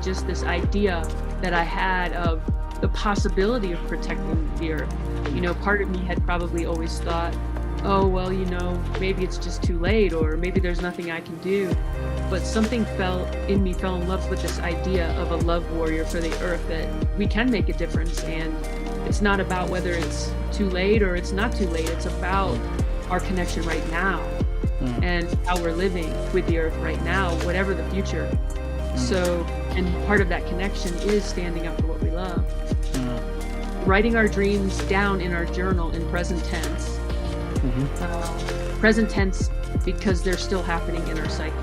just this idea that I had of the possibility of protecting the earth. You know, part of me had probably always thought, oh, well, you know, maybe it's just too late, or maybe there's nothing I can do. But something fell in love with this idea of a love warrior for the earth, that we can make a difference. And it's not about whether it's too late or it's not too late. It's about our connection right now and how we're living with the earth right now, whatever the future. So, and part of that connection is standing up for what we love. Writing our dreams down in our journal in present tense. Present tense because they're still happening in our psyche.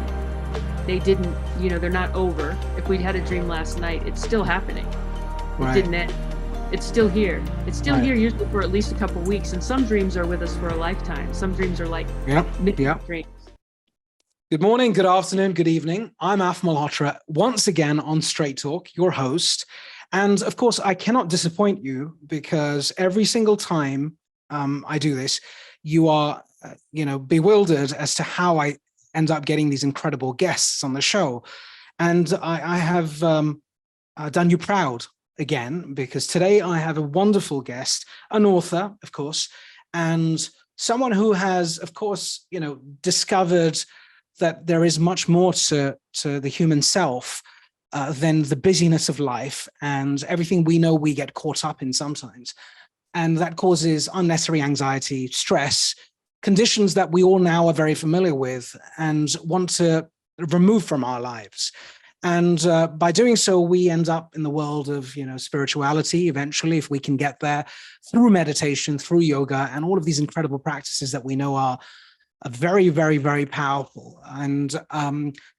They didn't, you know, they're not over. If we'd had a dream last night, it's still happening. It didn't end. It's still here. It's still here usually for at least a couple of weeks. And some dreams are with us for a lifetime. Some dreams are like dreams. Good morning, good afternoon, good evening. I'm Malhotra, once again on Straight Talk, your host. And of course, I cannot disappoint you because every single time I do this, you are, bewildered as to how I end up getting these incredible guests on the show. And I have done you proud again, because today I have a wonderful guest, an author, of course, and someone who has, of course, discovered that there is much more to the human self than the busyness of life and everything we know we get caught up in sometimes. And that causes unnecessary anxiety, stress, conditions that we all now are very familiar with and want to remove from our lives. And by doing so, we end up in the world of, spirituality eventually, if we can get there, through meditation, through yoga, and all of these incredible practices that we know are very, very, very powerful. And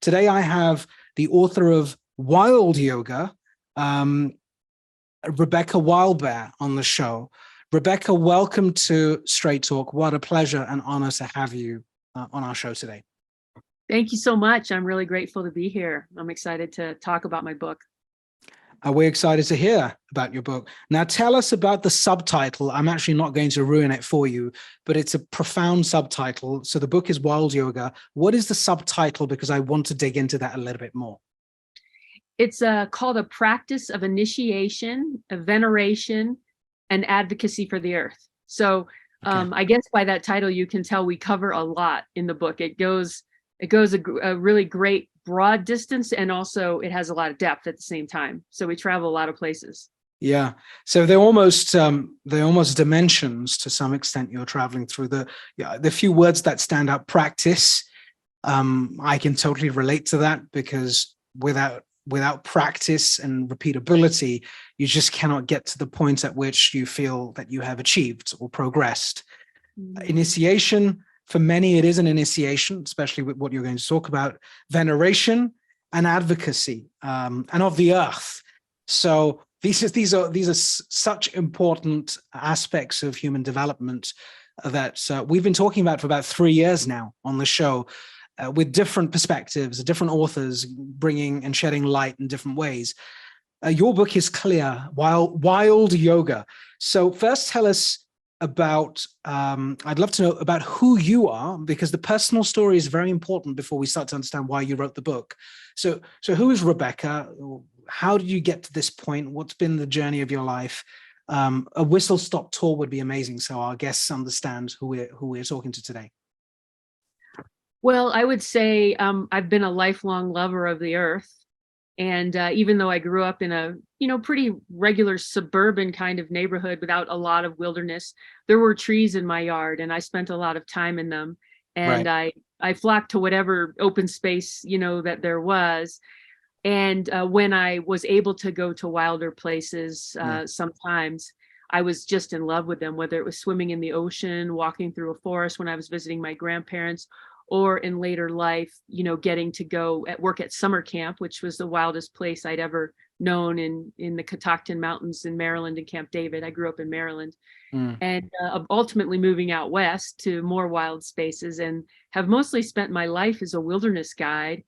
today I have the author of Wild Yoga, Rebecca Wildbear, on the show. Rebecca, welcome to Straight Talk. What a pleasure and honor to have you on our show today. Thank you so much. I'm really grateful to be here. I'm excited to talk about my book. We're excited to hear about your book. Now, tell us about the subtitle. I'm actually not going to ruin it for you, but it's a profound subtitle. So the book is Wild Yoga. What is the subtitle? Because I want to dig into that a little bit more. It's called A Practice of Initiation, a Veneration, and Advocacy for the Earth. So I guess by that title, you can tell we cover a lot in the book. It goes a really great broad distance, and also it has a lot of depth at the same time. So we travel a lot of places. Yeah. So they're almost dimensions to some extent. You're traveling through the few words that stand out. Practice. I can totally relate to that, because without practice and repeatability, you just cannot get to the point at which you feel that you have achieved or progressed. Initiation. For many, it is an initiation, especially with what you're going to talk about, veneration and advocacy, and of the earth. So these are such important aspects of human development that we've been talking about for about 3 years now on the show, with different perspectives, different authors bringing and shedding light in different ways. Your book is clear, Wild Yoga. So first, tell us about, I'd love to know about who you are, because the personal story is very important before we start to understand why you wrote the book. So who is Rebecca? How did you get to this point? What's been the journey of your life? A whistle-stop tour would be amazing, so our guests understand who we're talking to today. Well, I would say I've been a lifelong lover of the earth. And even though I grew up in a, pretty regular suburban kind of neighborhood without a lot of wilderness, there were trees in my yard, and I spent a lot of time in them. And I flocked to whatever open space, that there was. And when I was able to go to wilder places, sometimes I was just in love with them, whether it was swimming in the ocean, walking through a forest when I was visiting my grandparents, or in later life, getting to go work at summer camp, which was the wildest place I'd ever known in the Catoctin Mountains in Maryland and Camp David. I grew up in Maryland, and ultimately moving out west to more wild spaces, and have mostly spent my life as a wilderness guide,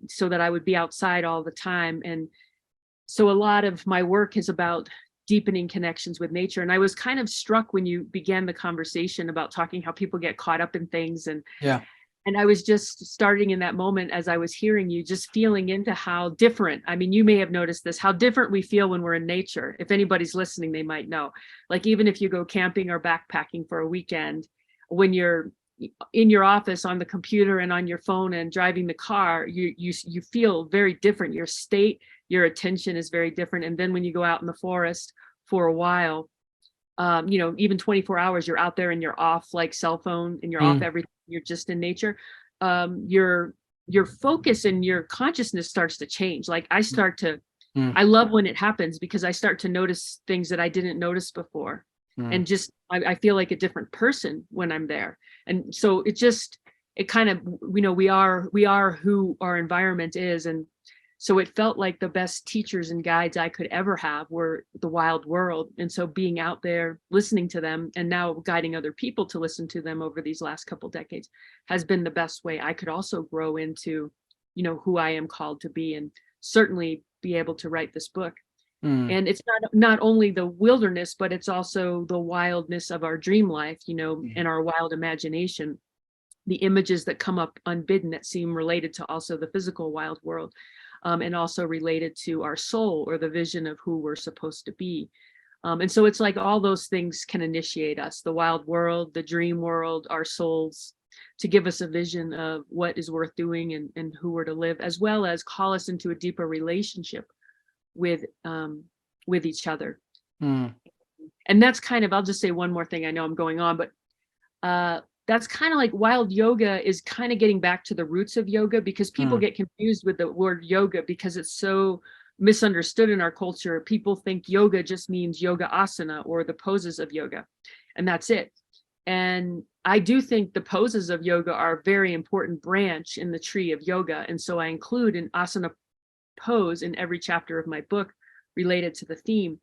so that I would be outside all the time. And so a lot of my work is about deepening connections with nature. And I was kind of struck when you began the conversation about talking how people get caught up in things, and And I was just starting in that moment as I was hearing you, just feeling into how different, I mean, you may have noticed this, how different we feel when we're in nature. If anybody's listening, they might know. Like even if you go camping or backpacking for a weekend, when you're in your office on the computer and on your phone and driving the car, you feel very different. Your state, your attention is very different. And then when you go out in the forest for a while, even 24 hours, you're out there and you're off like cell phone and you're off everything. You're just in nature. Your focus and your consciousness starts to change. Like I start to, I love when it happens because I start to notice things that I didn't notice before. And just, I feel like a different person when I'm there. And so it kind of, we are who our environment is. And so it felt like the best teachers and guides I could ever have were the wild world. And so being out there, listening to them, and now guiding other people to listen to them over these last couple decades has been the best way I could also grow into, who I am called to be, and certainly be able to write this book. And it's not only the wilderness, but it's also the wildness of our dream life, and our wild imagination, the images that come up unbidden that seem related to also the physical wild world. And also related to our soul or the vision of who we're supposed to be. And so it's like all those things can initiate us, the wild world, the dream world, our souls, to give us a vision of what is worth doing and who we're to live, as well as call us into a deeper relationship with each other. And that's kind of, I'll just say one more thing. I know I'm going on, but that's kind of like wild yoga is kind of getting back to the roots of yoga, because people get confused with the word yoga because it's so misunderstood in our culture. People think yoga just means yoga asana or the poses of yoga, and that's it. And I do think the poses of yoga are a very important branch in the tree of yoga. And so I include an asana pose in every chapter of my book related to the theme.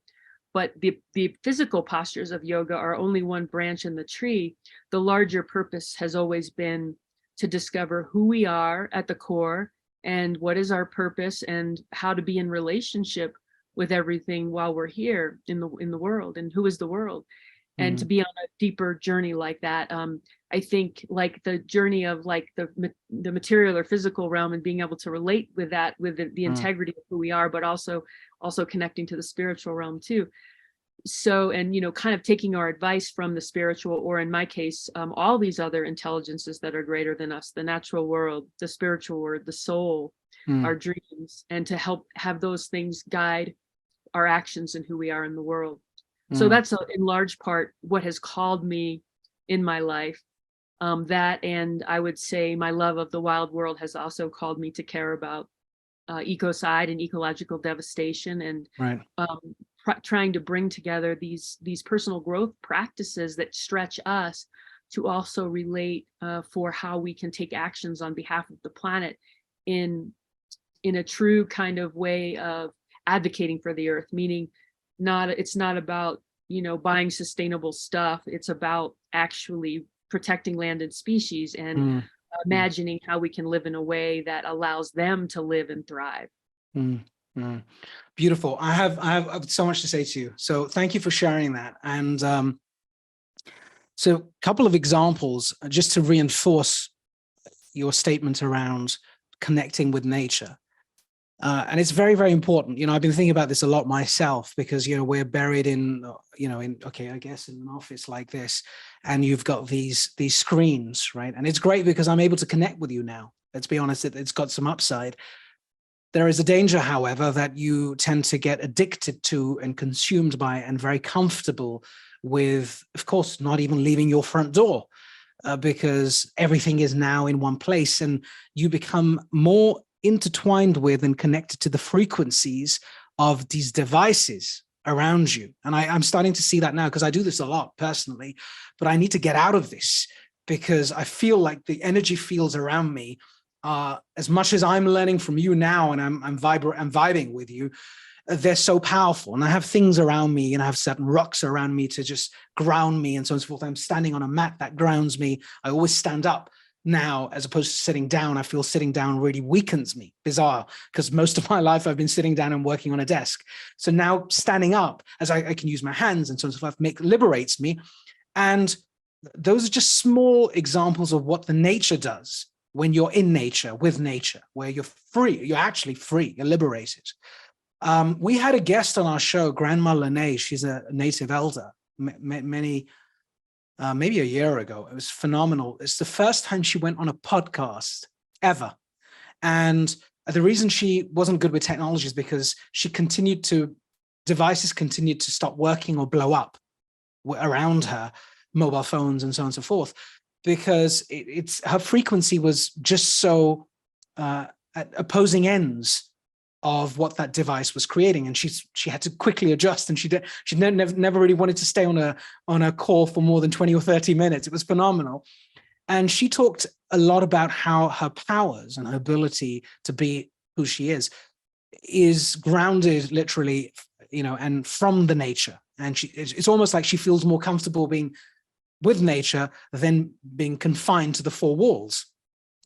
But the physical postures of yoga are only one branch in the tree. The larger purpose has always been to discover who we are at the core and what is our purpose and how to be in relationship with everything while we're here in the world, and who is the world. And to be on a deeper journey like that, I think like the journey of like the material or physical realm, and being able to relate with that, with the integrity of who we are, but also connecting to the spiritual realm too. So, and, kind of taking our advice from the spiritual, or in my case, all these other intelligences that are greater than us, the natural world, the spiritual world, the soul, our dreams, and to help have those things guide our actions and who we are in the world. So that's in large part what has called me in my life. That, and I would say my love of the wild world has also called me to care about ecocide and ecological devastation, and trying to bring together these personal growth practices that stretch us to also relate for how we can take actions on behalf of the planet in a true kind of way of advocating for the earth, meaning it's not about buying sustainable stuff. It's about actually protecting land and species, and imagining how we can live in a way that allows them to live and thrive. Beautiful. I have so much to say to you. So thank you for sharing that. And so a couple of examples just to reinforce your statement around connecting with nature. And it's very, very important. I've been thinking about this a lot myself, because, we're buried in an office like this, and you've got these screens, right? And it's great because I'm able to connect with you now. Let's be honest, it's got some upside. There is a danger, however, that you tend to get addicted to and consumed by, and very comfortable with, of course, not even leaving your front door, because everything is now in one place, and you become more intertwined with and connected to the frequencies of these devices around you. And I'm starting to see that now, because I do this a lot personally, but I need to get out of this, because I feel like the energy fields around me, as much as I'm learning from you now, and I'm vibing with you, they're so powerful. And I have things around me, and I have certain rocks around me to just ground me, and so on and so forth. I'm standing on a mat that grounds me. I always stand up now, as opposed to sitting down. I feel sitting down really weakens me. Bizarre, because most of my life I've been sitting down and working on a desk. So now standing up, as I can use my hands and so on and so forth, liberates me. And those are just small examples of what the nature does when you're in nature, with nature, where you're free, you're actually free, you're liberated. We had a guest on our show, Grandma Lene. She's a native elder, maybe a year ago. It was phenomenal. It's the first time she went on a podcast ever. And the reason she wasn't good with technology is because devices continued to stop working or blow up around her, mobile phones and so on and so forth, because her frequency was just so at opposing ends of what that device was creating, and she had to quickly adjust, and she never really wanted to stay on a call for more than 20 or 30 minutes. It was phenomenal. And she talked a lot about how her powers and her ability to be who she is grounded literally, and from the nature. And it's almost like she feels more comfortable being with nature than being confined to the four walls,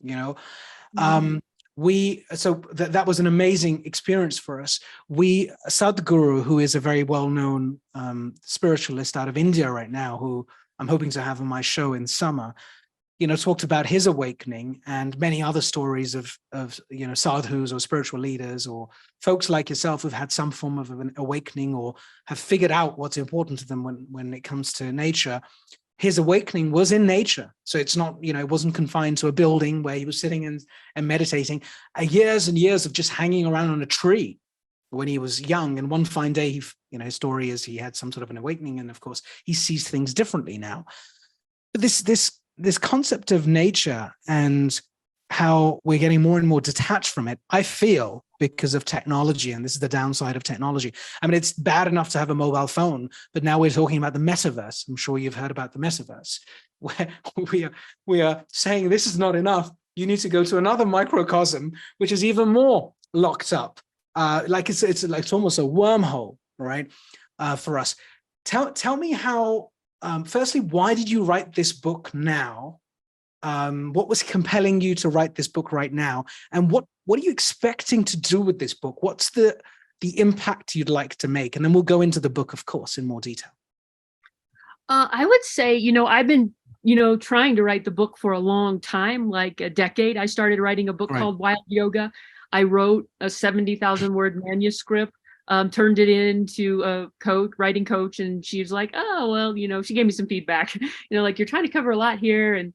Mm-hmm. That was an amazing experience for us. Sadhguru, who is a very well-known spiritualist out of India right now, who I'm hoping to have on my show in summer, talked about his awakening, and many other stories of sadhus or spiritual leaders or folks like yourself who've had some form of an awakening or have figured out what's important to them when it comes to nature. His awakening was in nature. So it's not, it wasn't confined to a building where he was sitting and meditating. Years and years of just hanging around on a tree when he was young. And one fine day, his story is he had some sort of an awakening. And of course, he sees things differently now. But this concept of nature and how we're getting more and more detached from it, I feel, because of technology, and this is the downside of technology. I mean, it's bad enough to have a mobile phone, but now we're talking about the metaverse. I'm sure you've heard about the metaverse, where we are saying this is not enough. You need to go to another microcosm, which is even more locked up. It's almost a wormhole, right? For us. Tell me how. Firstly, why did you write this book now? What was compelling you to write this book right now? And what are you expecting to do with this book? What's the impact you'd like to make? And then we'll go into the book, of course, in more detail. I would say, I've been, trying to write the book for a long time, like a decade. I started writing a book called Wild Yoga. I wrote a 70,000 word manuscript. Turned it into a writing coach, and she was like, oh, well, she gave me some feedback, like, you're trying to cover a lot here. And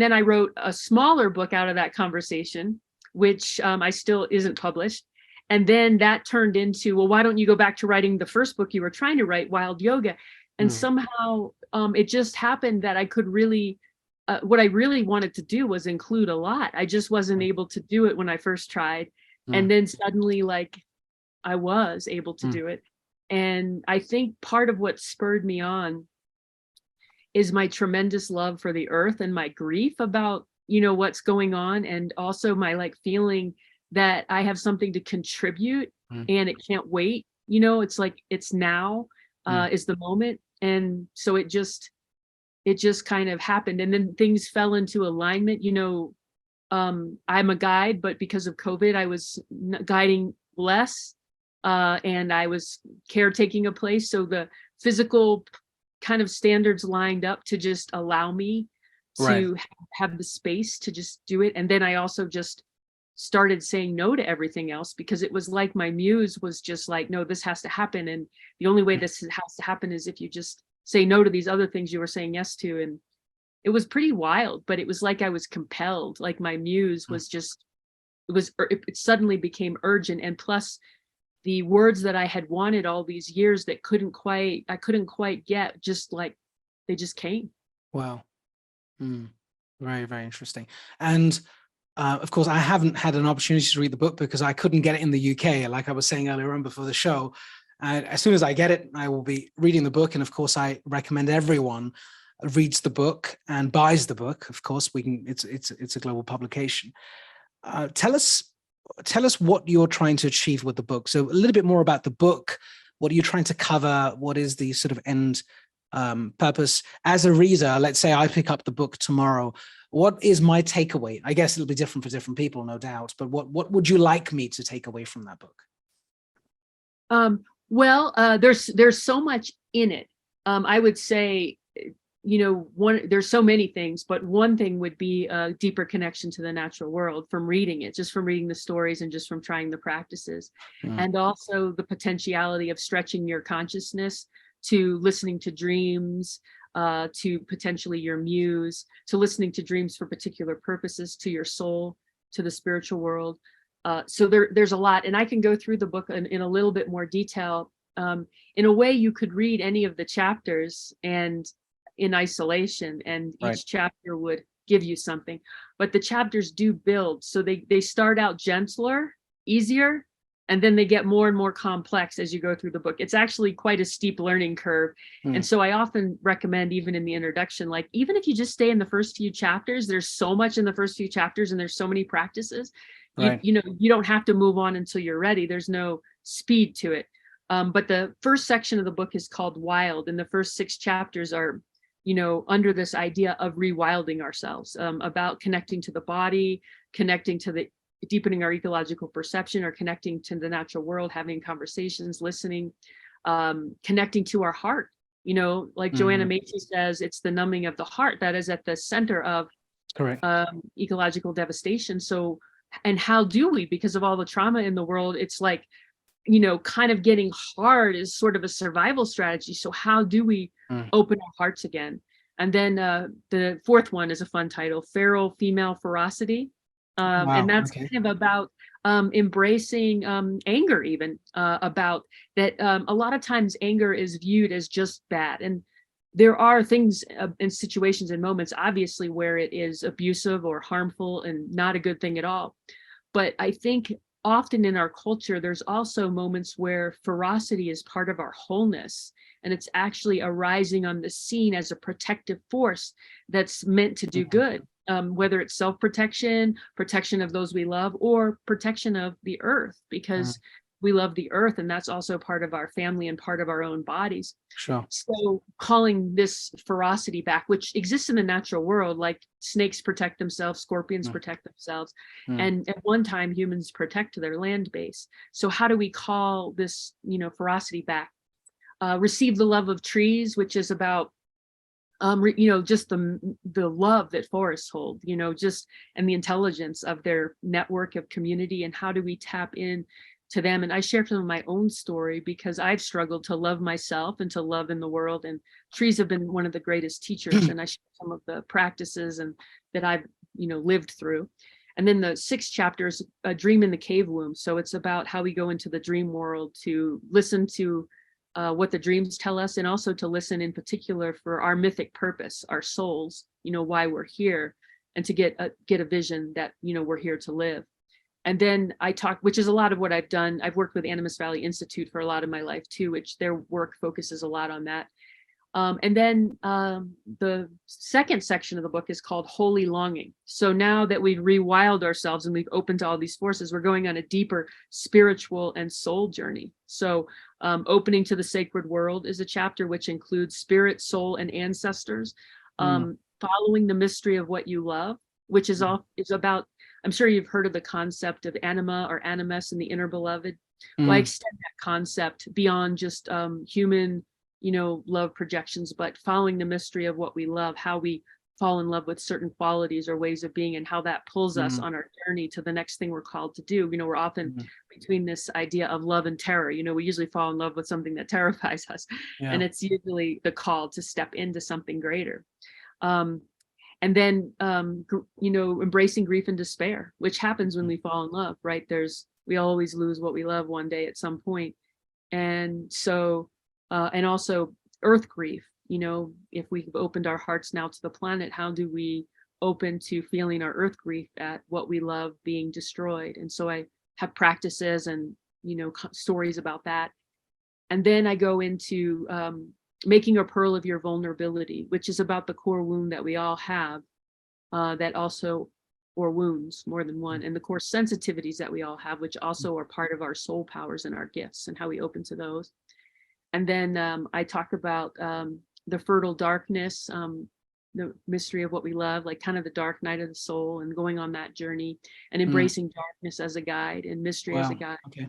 then I wrote a smaller book out of that conversation, which I still isn't published. And then that turned into, well, why don't you go back to writing the first book you were trying to write, Wild Yoga? And somehow it just happened that I could really, what I really wanted to do was include a lot. I just wasn't able to do it when I first tried. And then suddenly, I was able to do it. And I think part of what spurred me on is my tremendous love for the earth and my grief about, what's going on. And also my feeling that I have something to contribute and it can't wait. It's like, it's now is the moment. And so it just kind of happened. And then things fell into alignment. I'm a guide, but because of COVID, I was guiding less. And I was caretaking a place. So the physical kind of standards lined up to just allow me to have the space to just do it. And then I also just started saying no to everything else, because it was like my muse was just like, no, this has to happen. And the only way this has to happen is if you just say no to these other things you were saying yes to. And it was pretty wild, but it was like I was compelled, like my muse was just, it suddenly became urgent. And plus, the words that I had wanted all these years that I couldn't quite get, just like they just came. Wow. Very, very interesting. And of course, I haven't had an opportunity to read the book because I couldn't get it in the UK. Like I was saying earlier on before the show, as soon as I get it, I will be reading the book. And of course, I recommend everyone reads the book and buys the book. Of course, it's a global publication. Tell us what you're trying to achieve with the book. So a little bit more about the book. What are you trying to cover? What is the sort of end purpose? As a reader, let's say I pick up the book tomorrow. What is my takeaway? I guess it'll be different for different people, no doubt. But what would you like me to take away from that book? There's so much in it. I would say there's so many things, but one thing would be a deeper connection to the natural world from reading it, just from reading the stories and just from trying the practices. And also the potentiality of stretching your consciousness to listening to dreams, to potentially your muse, to listening to dreams for particular purposes, to your soul, to the spiritual world. So there's a lot, and I can go through the book in a little bit more detail. In a way, you could read any of the chapters and in isolation, and each chapter would give you something, but the chapters do build. So they start out gentler, easier, and then they get more and more complex as you go through the book. It's actually quite a steep learning curve. And so I often recommend, even in the introduction, like, even if you just stay in the first few chapters, there's so much in the first few chapters and there's so many practices. You don't have to move on until you're ready. There's no speed to it. But the first section of the book is called Wild, and the first 6 chapters are under this idea of rewilding ourselves, about connecting to the body, connecting to the deepening our ecological perception, or connecting to the natural world, having conversations, listening, connecting to our heart. Like Joanna Macy says, it's the numbing of the heart that is at the center of ecological devastation. So, and how do we, because of all the trauma in the world, it's like, kind of getting hard is sort of a survival strategy. So how do we open our hearts again? And then the 4th one is a fun title, Feral Female Ferocity. And that's kind of about embracing anger, even about that. A lot of times anger is viewed as just bad. And there are things and situations and moments, obviously, where it is abusive or harmful and not a good thing at all. But I think often in our culture, there's also moments where ferocity is part of our wholeness, and it's actually arising on the scene as a protective force that's meant to do good, whether it's self-protection, protection of those we love, or protection of the earth, because we love the earth, and that's also part of our family and part of our own bodies. Sure. So calling this ferocity back, which exists in the natural world, like snakes protect themselves, scorpions protect themselves, and at one time humans protect their land base. So how do we call this, ferocity back? Receive the love of trees, which is about just the love that forests hold, just, and the intelligence of their network of community, and how do we tap in to them. And I share some of my own story, because I've struggled to love myself and to love in the world, and trees have been one of the greatest teachers. And I share some of the practices and that I've lived through. And then the 6th chapter is a dream in the cave womb. So it's about how we go into the dream world to listen to what the dreams tell us, and also to listen in particular for our mythic purpose, our souls, why we're here, and to get a vision that we're here to live. And then I talk, which is a lot of what I've done. I've worked with Animas Valley Institute for a lot of my life too, which their work focuses a lot on that. And then the 2nd section of the book is called Holy Longing. So now that we've rewilded ourselves and we've opened to all these forces, we're going on a deeper spiritual and soul journey. So opening to the sacred world is a chapter which includes spirit, soul, and ancestors. Following the mystery of what you love, which is about, I'm sure you've heard of the concept of anima or animus and the inner beloved. Well, I extend that concept beyond just human, love projections, but following the mystery of what we love, how we fall in love with certain qualities or ways of being, and how that pulls us on our journey to the next thing we're called to do. We're often between this idea of love and terror. We usually fall in love with something that terrifies us, and it's usually the call to step into something greater. And then, embracing grief and despair, which happens when we fall in love, right? We always lose what we love one day at some point. And so, and also earth grief, if we've opened our hearts now to the planet, how do we open to feeling our earth grief at what we love being destroyed? And so I have practices and, stories about that. And then I go into, making a pearl of your vulnerability, which is about the core wound that we all have, that also, or wounds, more than one, and the core sensitivities that we all have, which also are part of our soul powers and our gifts, and how we open to those. And then I talk about the fertile darkness, the mystery of what we love, like kind of the dark night of the soul, and going on that journey, and embracing darkness as a guide and mystery as a guide. Okay.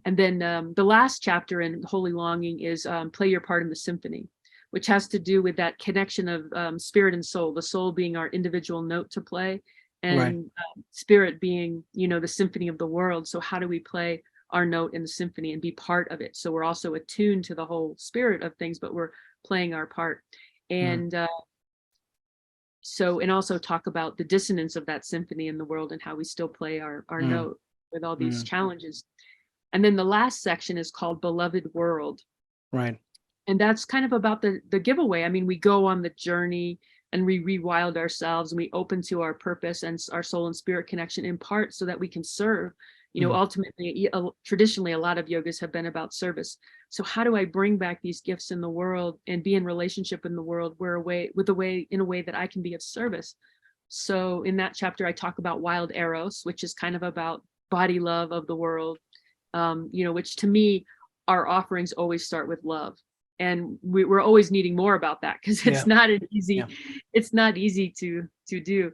And then the last chapter in Holy Longing is play your part in the symphony, which has to do with that connection of spirit and soul, the soul being our individual note to play, Right. and spirit being, the symphony of the world. So how do we play our note in the symphony and be part of it? So we're also attuned to the whole spirit of things, but we're playing our part. And and also talk about the dissonance of that symphony in the world and how we still play our note with all these challenges. And then the last section is called Beloved World. Right. And that's kind of about the giveaway. I mean, we go on the journey and we rewild ourselves and we open to our purpose and our soul and spirit connection in part so that we can serve. Ultimately, traditionally, a lot of yogas have been about service. So how do I bring back these gifts in the world and be in relationship in the world in a way that I can be of service? So in that chapter, I talk about wild eros, which is kind of about body love of the world, which to me, our offerings always start with love. And we're always needing more about that because it's not it's not easy to do.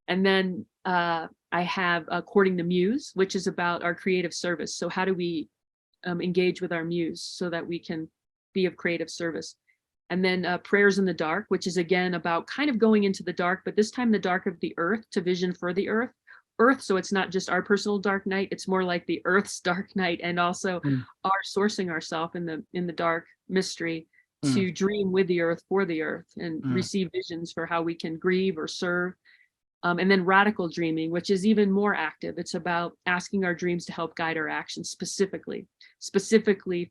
And then I have Courting the Muse, which is about our creative service. So how do we engage with our muse so that we can be of creative service? And then Prayers in the Dark, which is again about kind of going into the dark, but this time the dark of the earth to vision for the earth. So it's not just our personal dark night, it's more like the earth's dark night, and also our sourcing ourselves in the dark mystery to dream with the earth for the earth and receive visions for how we can grieve or serve. And then Radical Dreaming, which is even more active. It's about asking our dreams to help guide our actions specifically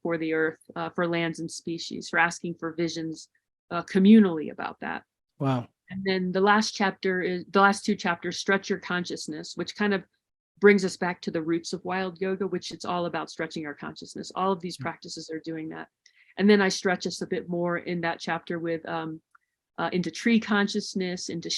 for the earth, for lands and species, for asking for visions communally about that. Wow. And then the last two chapters, Stretch Your Consciousness, which kind of brings us back to the roots of wild yoga, which it's all about stretching our consciousness. All of these practices are doing that. And then I stretch us a bit more in that chapter with into tree consciousness, into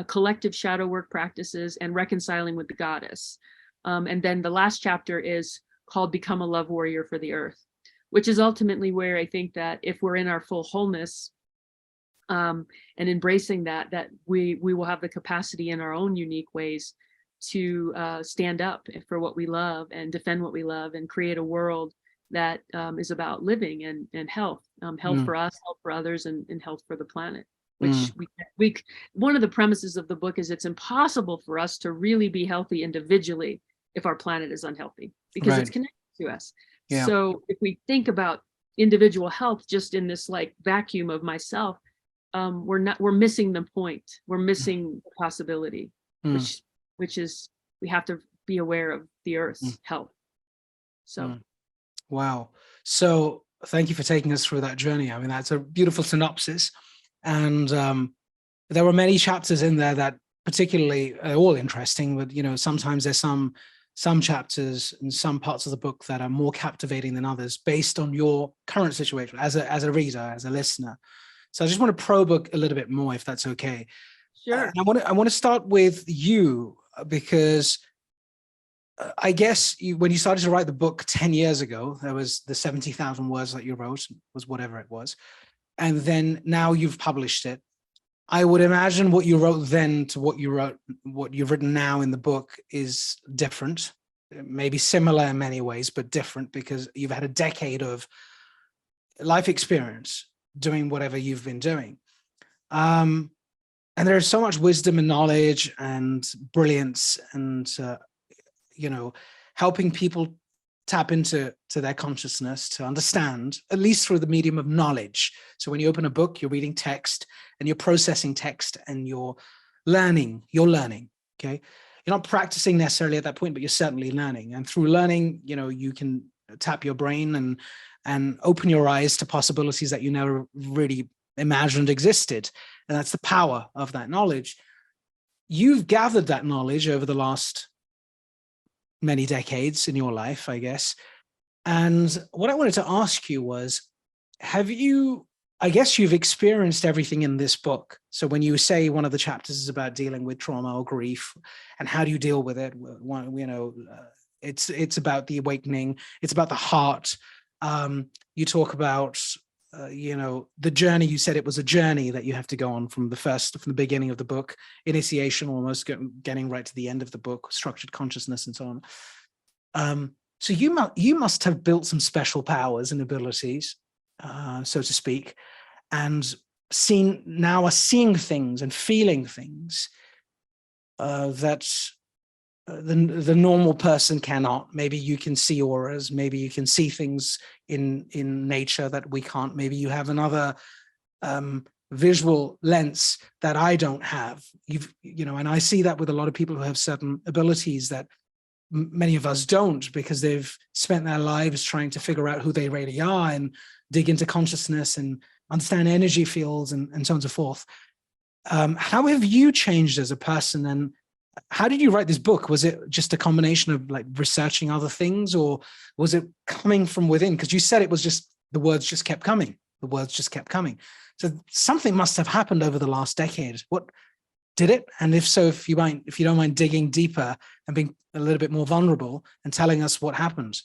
collective shadow work practices, and reconciling with the goddess. And then the last chapter is called Become a Love Warrior for the Earth, which is ultimately where I think that if we're in our full wholeness and embracing that we will have the capacity in our own unique ways to stand up for what we love and defend what we love and create a world that is about living and health, health for us, health for others, and health for the planet. Which we one of the premises of the book is it's impossible for us to really be healthy individually if our planet is unhealthy, because it's connected to us. Yeah. So if we think about individual health just in this like vacuum of myself, we're missing the point. We're missing the possibility, which is we have to be aware of the Earth's health. So, wow. So thank you for taking us through that journey. I mean, that's a beautiful synopsis. And there were many chapters in there that particularly are all interesting, but, sometimes there's some chapters and some parts of the book that are more captivating than others based on your current situation as a reader, as a listener. So I just want to probe a little bit more, if that's okay. Sure. I want to start with you because I guess when you started to write the book 10 years ago, there was the 70,000 words that you wrote, was whatever it was. And then now you've published it. I would imagine what you wrote then to what you've written now in the book is different, maybe similar in many ways, but different because you've had a decade of life experience doing whatever you've been doing. And there's so much wisdom and knowledge and brilliance and, helping people tap into their consciousness to understand, at least through the medium of knowledge. So when you open a book, you're reading text and you're processing text and you're learning, okay? You're not practicing necessarily at that point, but you're certainly learning. And through learning, you can tap your brain and open your eyes to possibilities that you never really imagined existed. And that's the power of that knowledge. You've gathered that knowledge over the last many decades in your life, I guess. And what I wanted to ask you was, I guess you've experienced everything in this book. So when you say one of the chapters is about dealing with trauma or grief and how do you deal with it, it's about the awakening, it's about the heart. You talk about, the journey. You said it was a journey that you have to go on from the beginning of the book, initiation, almost getting right to the end of the book, structured consciousness and so on. So you must have built some special powers and abilities, so to speak. and now are seeing things and feeling things that the normal person cannot. Maybe you can see auras, maybe you can see things in nature that we can't. Maybe you have another visual lens that I don't have. And I see that with a lot of people who have certain abilities that many of us don't, because they've spent their lives trying to figure out who they really are and dig into consciousness and understand energy fields and so on and so forth. How have you changed as a person, and how did you write this book? Was it just a combination of like researching other things, or was it coming from within? Because you said it was just the words just kept coming. The words just kept coming. So something must have happened over the last decade. What did it? And if so, if you don't mind digging deeper and being a little bit more vulnerable and telling us what happened.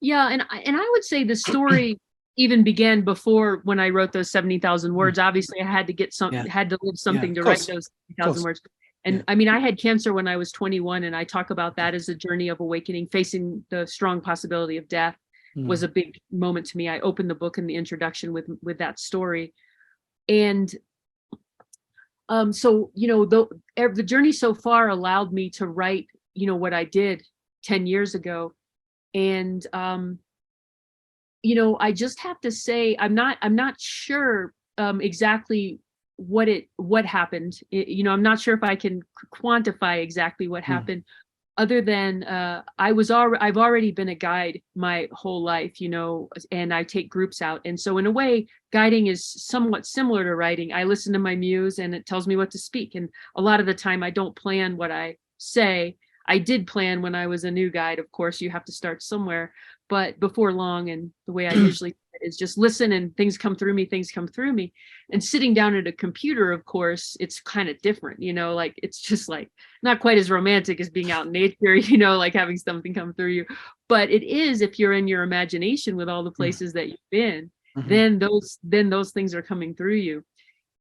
Yeah, and I would say the story even began before when I wrote those 70,000 words. Obviously, I had to get had to live something to write those 70,000 words. And I mean, I had cancer when I was 21, and I talk about that as a journey of awakening. Facing the strong possibility of death was a big moment to me. I opened the book in the introduction with that story. And so, the journey so far allowed me to write, what I did 10 years ago. And, I just have to say, I'm not sure exactly what happened. I'm not sure if I can quantify exactly what happened, other than I've already been a guide my whole life, and I take groups out. And so in a way, guiding is somewhat similar to writing. I listen to my muse and it tells me what to speak. And a lot of the time I don't plan what I say. I did plan when I was a new guide. Of course, you have to start somewhere, but before long, and the way I usually is just listen and things come through me. And sitting down at a computer, of course, it's kind of different, like it's just like not quite as romantic as being out in nature, like having something come through you. But it is, if you're in your imagination with all the places that you've been, then those things are coming through you.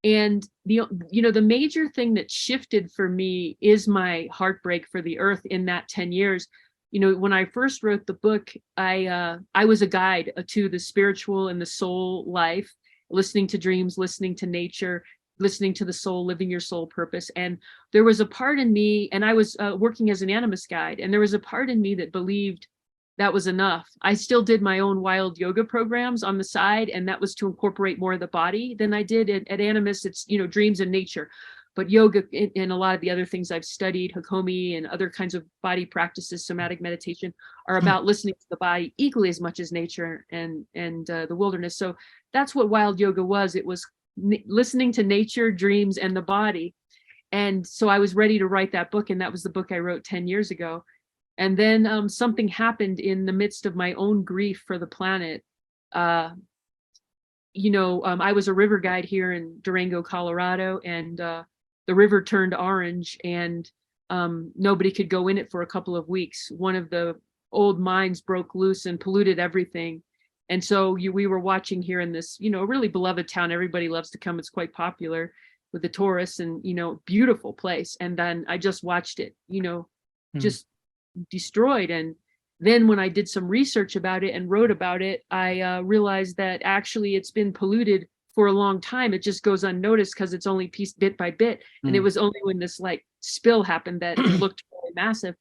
And the major thing that shifted for me is my heartbreak for the earth in that 10 years. When I first wrote the book, I was a guide to the spiritual and the soul life, listening to dreams, listening to nature, listening to the soul, living your soul purpose. And there was a part in me, and I was working as an animist guide, and there was a part in me that believed that was enough. I still did my own wild yoga programs on the side, and that was to incorporate more of the body than I did at Animist. It's, dreams and nature. But yoga and a lot of the other things I've studied, Hakomi and other kinds of body practices, somatic meditation, are about listening to the body equally as much as nature and the wilderness. So that's what wild yoga was. It was listening to nature, dreams, and the body. And so I was ready to write that book, and that was the book I wrote 10 years ago. And then something happened in the midst of my own grief for the planet. I was a river guide here in Durango, Colorado, and the river turned orange, and nobody could go in it for a couple of weeks. One of the old mines broke loose and polluted everything. And so we were watching here in this, really beloved town. Everybody loves to come. It's quite popular with the tourists, and, beautiful place. And then I just watched it, just destroyed. And then when I did some research about it and wrote about it, I realized that actually it's been polluted for a long time. It just goes unnoticed because it's only pieced bit by bit. And it was only when this like spill happened that it looked really massive.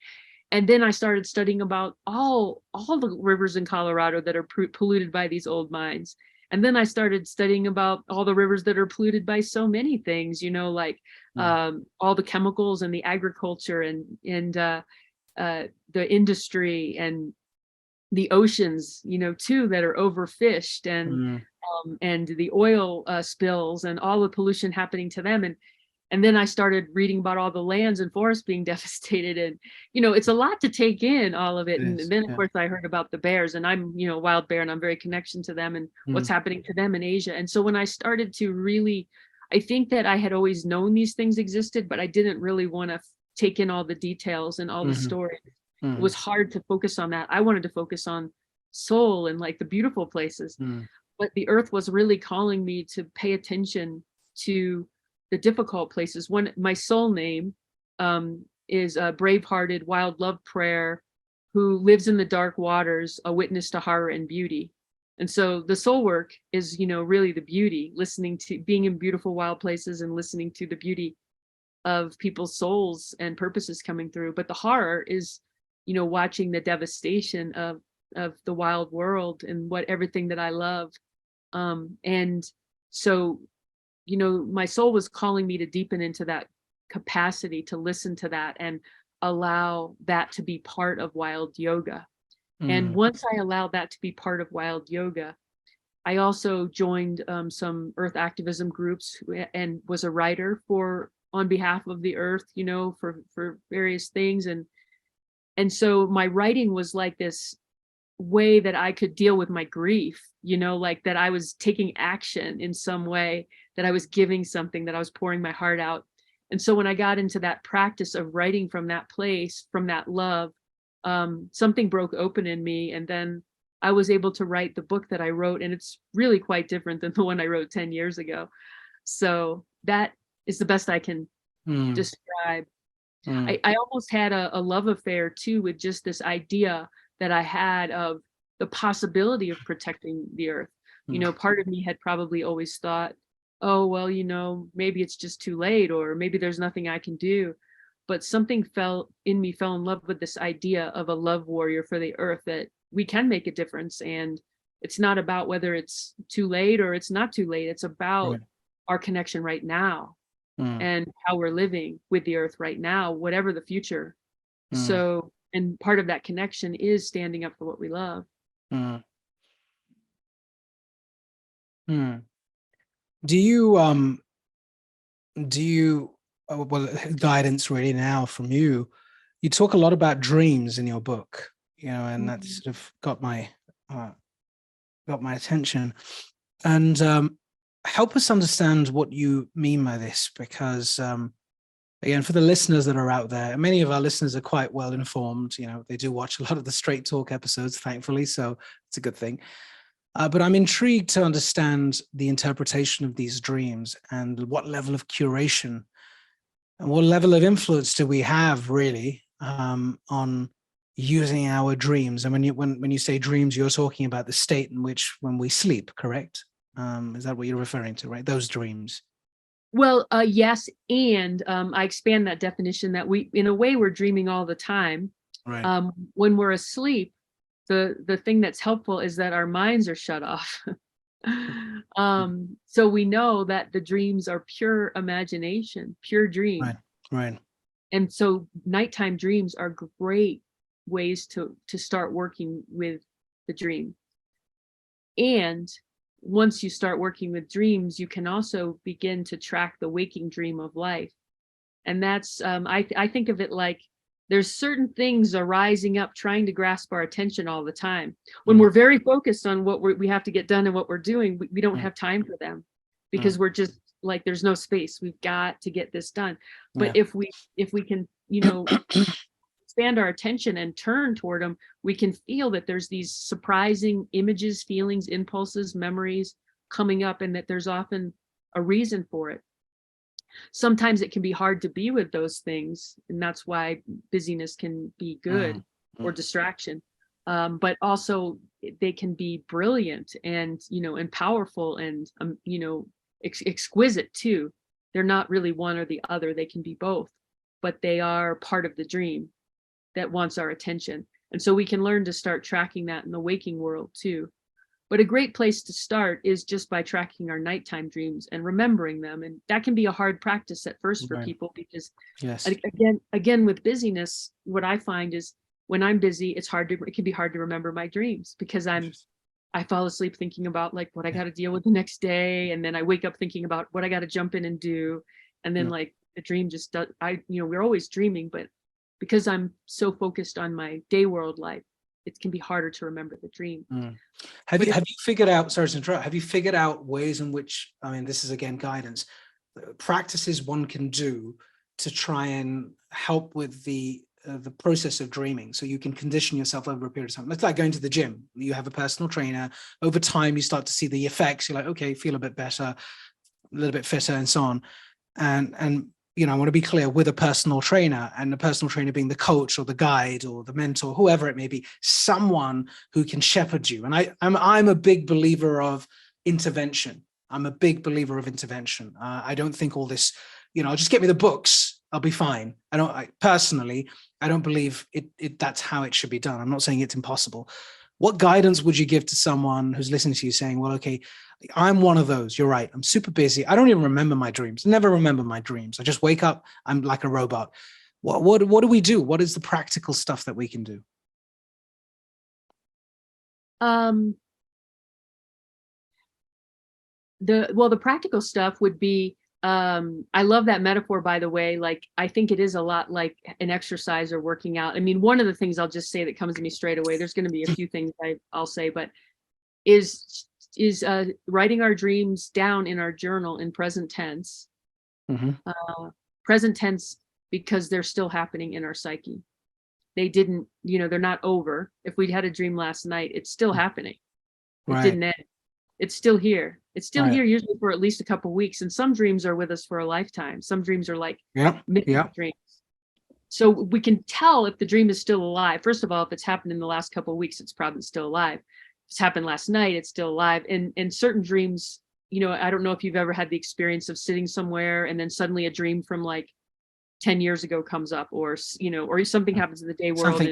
And then I started studying about all the rivers in Colorado that are polluted by these old mines. And then I started studying about all the rivers that are polluted by so many things, like all the chemicals and the agriculture and the industry and the oceans, too, that are overfished, and the oil spills and all the pollution happening to them. And then I started reading about all the lands and forests being devastated. And, it's a lot to take in, all of it. And then, of course, I heard about the bears, and I'm, wild bear, and I'm very connection to them and what's happening to them in Asia. And so when I started to really, I think that I had always known these things existed, but I didn't really want to take in all the details and all the stories. It was hard to focus on that. I wanted to focus on soul and like the beautiful places. But the earth was really calling me to pay attention to the difficult places. My soul name is a brave-hearted, wild love prayer, who lives in the dark waters, a witness to horror and beauty. And so the soul work is, really the beauty, listening to being in beautiful wild places and listening to the beauty of people's souls and purposes coming through. But the horror is, watching the devastation of the wild world and everything that I love. And so, my soul was calling me to deepen into that capacity to listen to that and allow that to be part of wild yoga. And once I allowed that to be part of wild yoga, I also joined some earth activism groups and was a writer on behalf of the earth, for various things. And so my writing was like this way that I could deal with my grief, like that I was taking action in some way, that I was giving something, that I was pouring my heart out. And so when I got into that practice of writing from that place, from that love, something broke open in me. And then I was able to write the book that I wrote. And it's really quite different than the one I wrote 10 years ago. So that is the best I can describe. I almost had a love affair too with just this idea that I had of the possibility of protecting the earth. Part of me had probably always thought, oh, well, maybe it's just too late, or maybe there's nothing I can do. But something fell in love with this idea of a love warrior for the earth, that we can make a difference. And it's not about whether it's too late or it's not too late. It's about our connection right now and how we're living with the earth right now, whatever the future. So, and part of that connection is standing up for what we love. Do you well, guidance really now from you, you talk a lot about dreams in your book, and that sort of got my attention. And help us understand what you mean by this, because again, for the listeners that are out there, many of our listeners are quite well informed. They do watch a lot of the Straight Talk episodes, thankfully, so it's a good thing. But I'm intrigued to understand the interpretation of these dreams and what level of curation and what level of influence do we have really on using our dreams. And when you say dreams, you're talking about the state in which when we sleep, correct? Is that what you're referring to, right? Those dreams. Well, yes. And I expand that definition that in a way, we're dreaming all the time. Right. When we're asleep, the thing that's helpful is that our minds are shut off. So we know that the dreams are pure imagination, pure dream. Right. And so nighttime dreams are great ways to start working with the dream. And once you start working with dreams, you can also begin to track the waking dream of life. And that's, I think of it like there's certain things are rising up, trying to grasp our attention all the time. When we're very focused on what we have to get done and what we're doing, we don't have time for them, because we're just like, there's no space. We've got to get this done. But if we can, expand our attention and turn toward them, we can feel that there's these surprising images, feelings, impulses, memories coming up, and that there's often a reason for it. Sometimes it can be hard to be with those things, and that's why busyness can be good or distraction. But also they can be brilliant and, and powerful and, exquisite too. They're not really one or the other. They can be both, but they are part of the dream that wants our attention. And so we can learn to start tracking that in the waking world too. But a great place to start is just by tracking our nighttime dreams and remembering them. And that can be a hard practice at first for people, because again, with busyness, what I find is when I'm busy, it can be hard to remember my dreams, because I fall asleep thinking about like what I got to deal with the next day. And then I wake up thinking about what I got to jump in and do. And then like the dream just does, we're always dreaming, but because I'm so focused on my day world life, it can be harder to remember the dream. Have you figured out, sorry to interrupt, have you figured out ways in which, this is again guidance, practices one can do to try and help with the process of dreaming, so you can condition yourself over a period of time? It's like going to the gym. You have a personal trainer. Over time, you start to see the effects. You're like, okay, feel a bit better, a little bit fitter, and so on. And I want to be clear, with a personal trainer, and the personal trainer being the coach or the guide or the mentor, whoever it may be, someone who can shepherd you. And I'm a big believer of intervention. I'm a big believer of intervention. I don't think all this, just get me the books, I'll be fine. Personally, I don't believe that's how it should be done. I'm not saying it's impossible. What guidance would you give to someone who's listening to you saying, well, okay, I'm one of those. You're right. I'm super busy. I don't even remember my dreams. Never remember my dreams. I just wake up. I'm like a robot. What do we do? What is the practical stuff that we can do? The practical stuff would be, I love that metaphor, by the way. Like, I think it is a lot like an exercise or working out. I mean, one of the things I'll just say that comes to me straight away, there's going to be a few things I'll say, but is writing our dreams down in our journal in present tense. Present tense, because they're still happening in our psyche. They didn't, they're not over. If we'd had a dream last night, it's still happening. It didn't end. It's still here. It's still here, usually for at least a couple of weeks. And some dreams are with us for a lifetime. Some dreams are like midnight dreams. So we can tell if the dream is still alive. First of all, if it's happened in the last couple of weeks, it's probably still alive. If it's happened last night, it's still alive. And certain dreams, I don't know if you've ever had the experience of sitting somewhere and then suddenly a dream from like 10 years ago comes up, or something happens in the day world and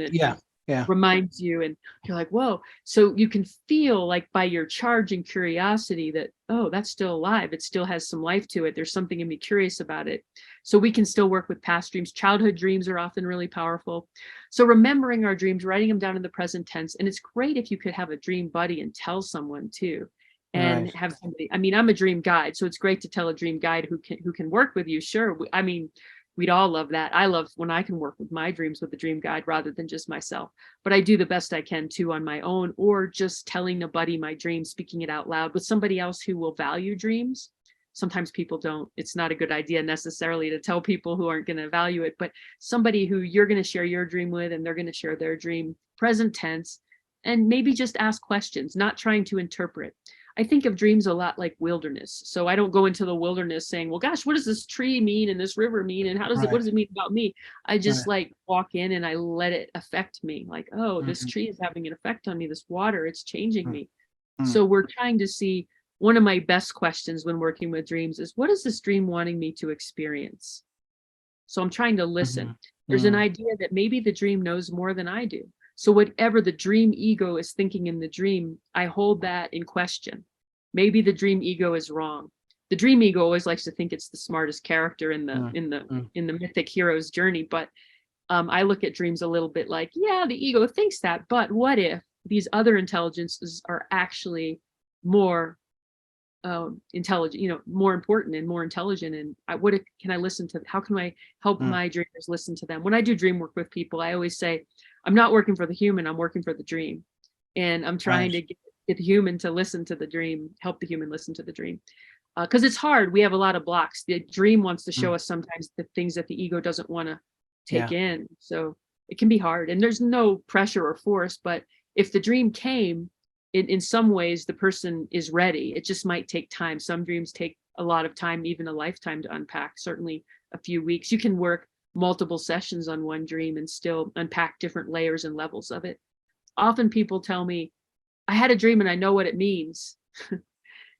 it reminds you, and you're like, whoa. So you can feel like by your charge and curiosity that, oh, that's still alive. It still has some life to it. There's something in me curious about it. So we can still work with past dreams. Childhood dreams are often really powerful. So remembering our dreams, writing them down in the present tense. And it's great if you could have a dream buddy and tell someone too, and have somebody. I mean, I'm a dream guide, so it's great to tell a dream guide who can work with you. Sure. I mean, we'd all love that. I love when I can work with my dreams with a dream guide rather than just myself. But I do the best I can too on my own, or just telling a buddy my dream, speaking it out loud with somebody else who will value dreams. Sometimes people don't. It's not a good idea necessarily to tell people who aren't going to value it, but somebody who you're going to share your dream with, and they're going to share their dream, present tense, and maybe just ask questions, not trying to interpret. I think of dreams a lot like wilderness. So I don't go into the wilderness saying, well, gosh, what does this tree mean and this river mean? And what does it mean about me? I just like walk in and I let it affect me. Like, oh, this tree is having an effect on me. This water, it's changing me. So we're trying to see, one of my best questions when working with dreams is, what is this dream wanting me to experience? So I'm trying to listen. There's an idea that maybe the dream knows more than I do. So whatever the dream ego is thinking in the dream, I hold that in question. Maybe the dream ego is wrong. The dream ego always likes to think it's the smartest character in the mythic hero's journey. But I look at dreams a little bit like, yeah, the ego thinks that, but what if these other intelligences are actually more intelligent, more important and more intelligent? And can I listen to? How can I help my dreamers listen to them? When I do dream work with people, I always say, I'm not working for the human, I'm working for the dream. And I'm trying to get the human to listen to the dream, help the human listen to the dream. Because it's hard. We have a lot of blocks. The dream wants to show us sometimes the things that the ego doesn't want to take in. So it can be hard. And there's no pressure or force. But if the dream came, in some ways, the person is ready. It just might take time. Some dreams take a lot of time, even a lifetime to unpack, certainly a few weeks. You can work multiple sessions on one dream and still unpack different layers and levels of it. Often people tell me, I had a dream and I know what it means.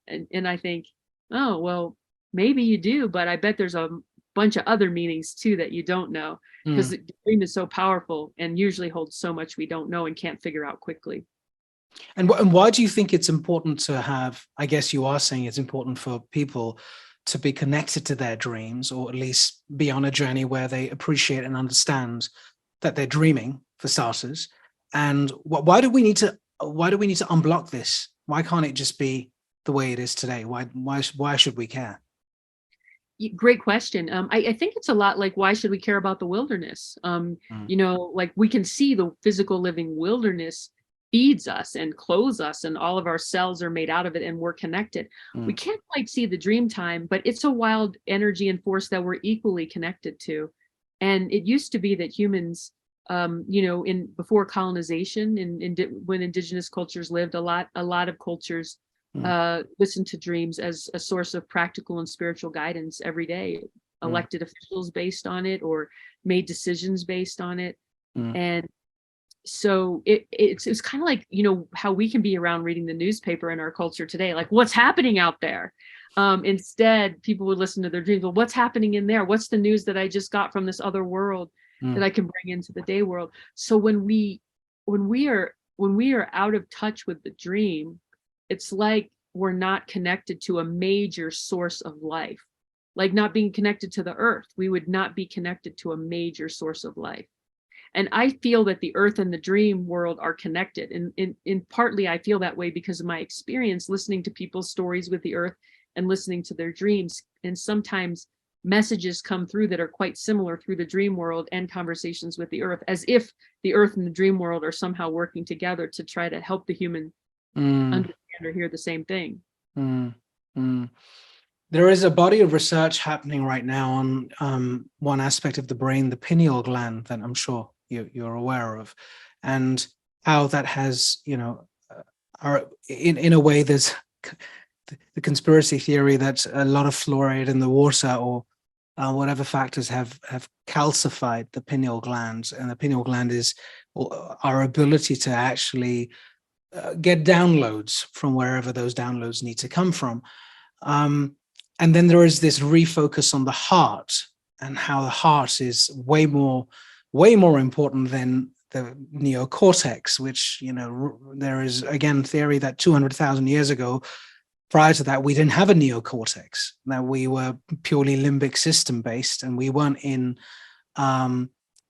and I think, oh, well, maybe you do, but I bet there's a bunch of other meanings too that you don't know, because the dream is so powerful and usually holds so much we don't know and can't figure out quickly. And why do you think it's important to have, I guess you are saying it's important for people to be connected to their dreams, or at least be on a journey where they appreciate and understand that they're dreaming, for starters. And why do we need to unblock this? Why can't it just be the way it is today? Why should we care? Great question. I think it's a lot like, why should we care about the wilderness? Like we can see the physical living wilderness feeds us and clothes us, and all of our cells are made out of it, and we're connected. We can't quite see the dream time, but it's a wild energy and force that we're equally connected to. And it used to be that humans, before colonization and when indigenous cultures lived, a lot of cultures listened to dreams as a source of practical and spiritual guidance every day. elected officials based on it or made decisions based on it. And so it's kind of like, you know, how we can be around reading the newspaper in our culture today, like what's happening out there. Instead, people would listen to their dreams. Well, what's happening in there? What's the news that I just got from this other world that I can bring into the day world? So when we are out of touch with the dream, it's like we're not connected to a major source of life. Like not being connected to the earth, we would not be connected to a major source of life. And I feel that the earth and the dream world are connected. And in partly, I feel that way because of my experience listening to people's stories with the earth and listening to their dreams. And sometimes messages come through that are quite similar through the dream world and conversations with the earth, as if the earth and the dream world are somehow working together to try to help the human understand or hear the same thing. There is a body of research happening right now on one aspect of the brain, the pineal gland, that I'm sure you're aware of, and how that has, you know, in a way, there's the conspiracy theory that a lot of fluoride in the water or whatever factors have calcified the pineal glands, and the pineal gland is our ability to actually get downloads from wherever those downloads need to come from. And then there is this refocus on the heart and how the heart is way more important than the neocortex, which, you know, there is again theory that 200,000 years ago, prior to that, we didn't have a neocortex, that we were purely limbic system based, and we weren't in,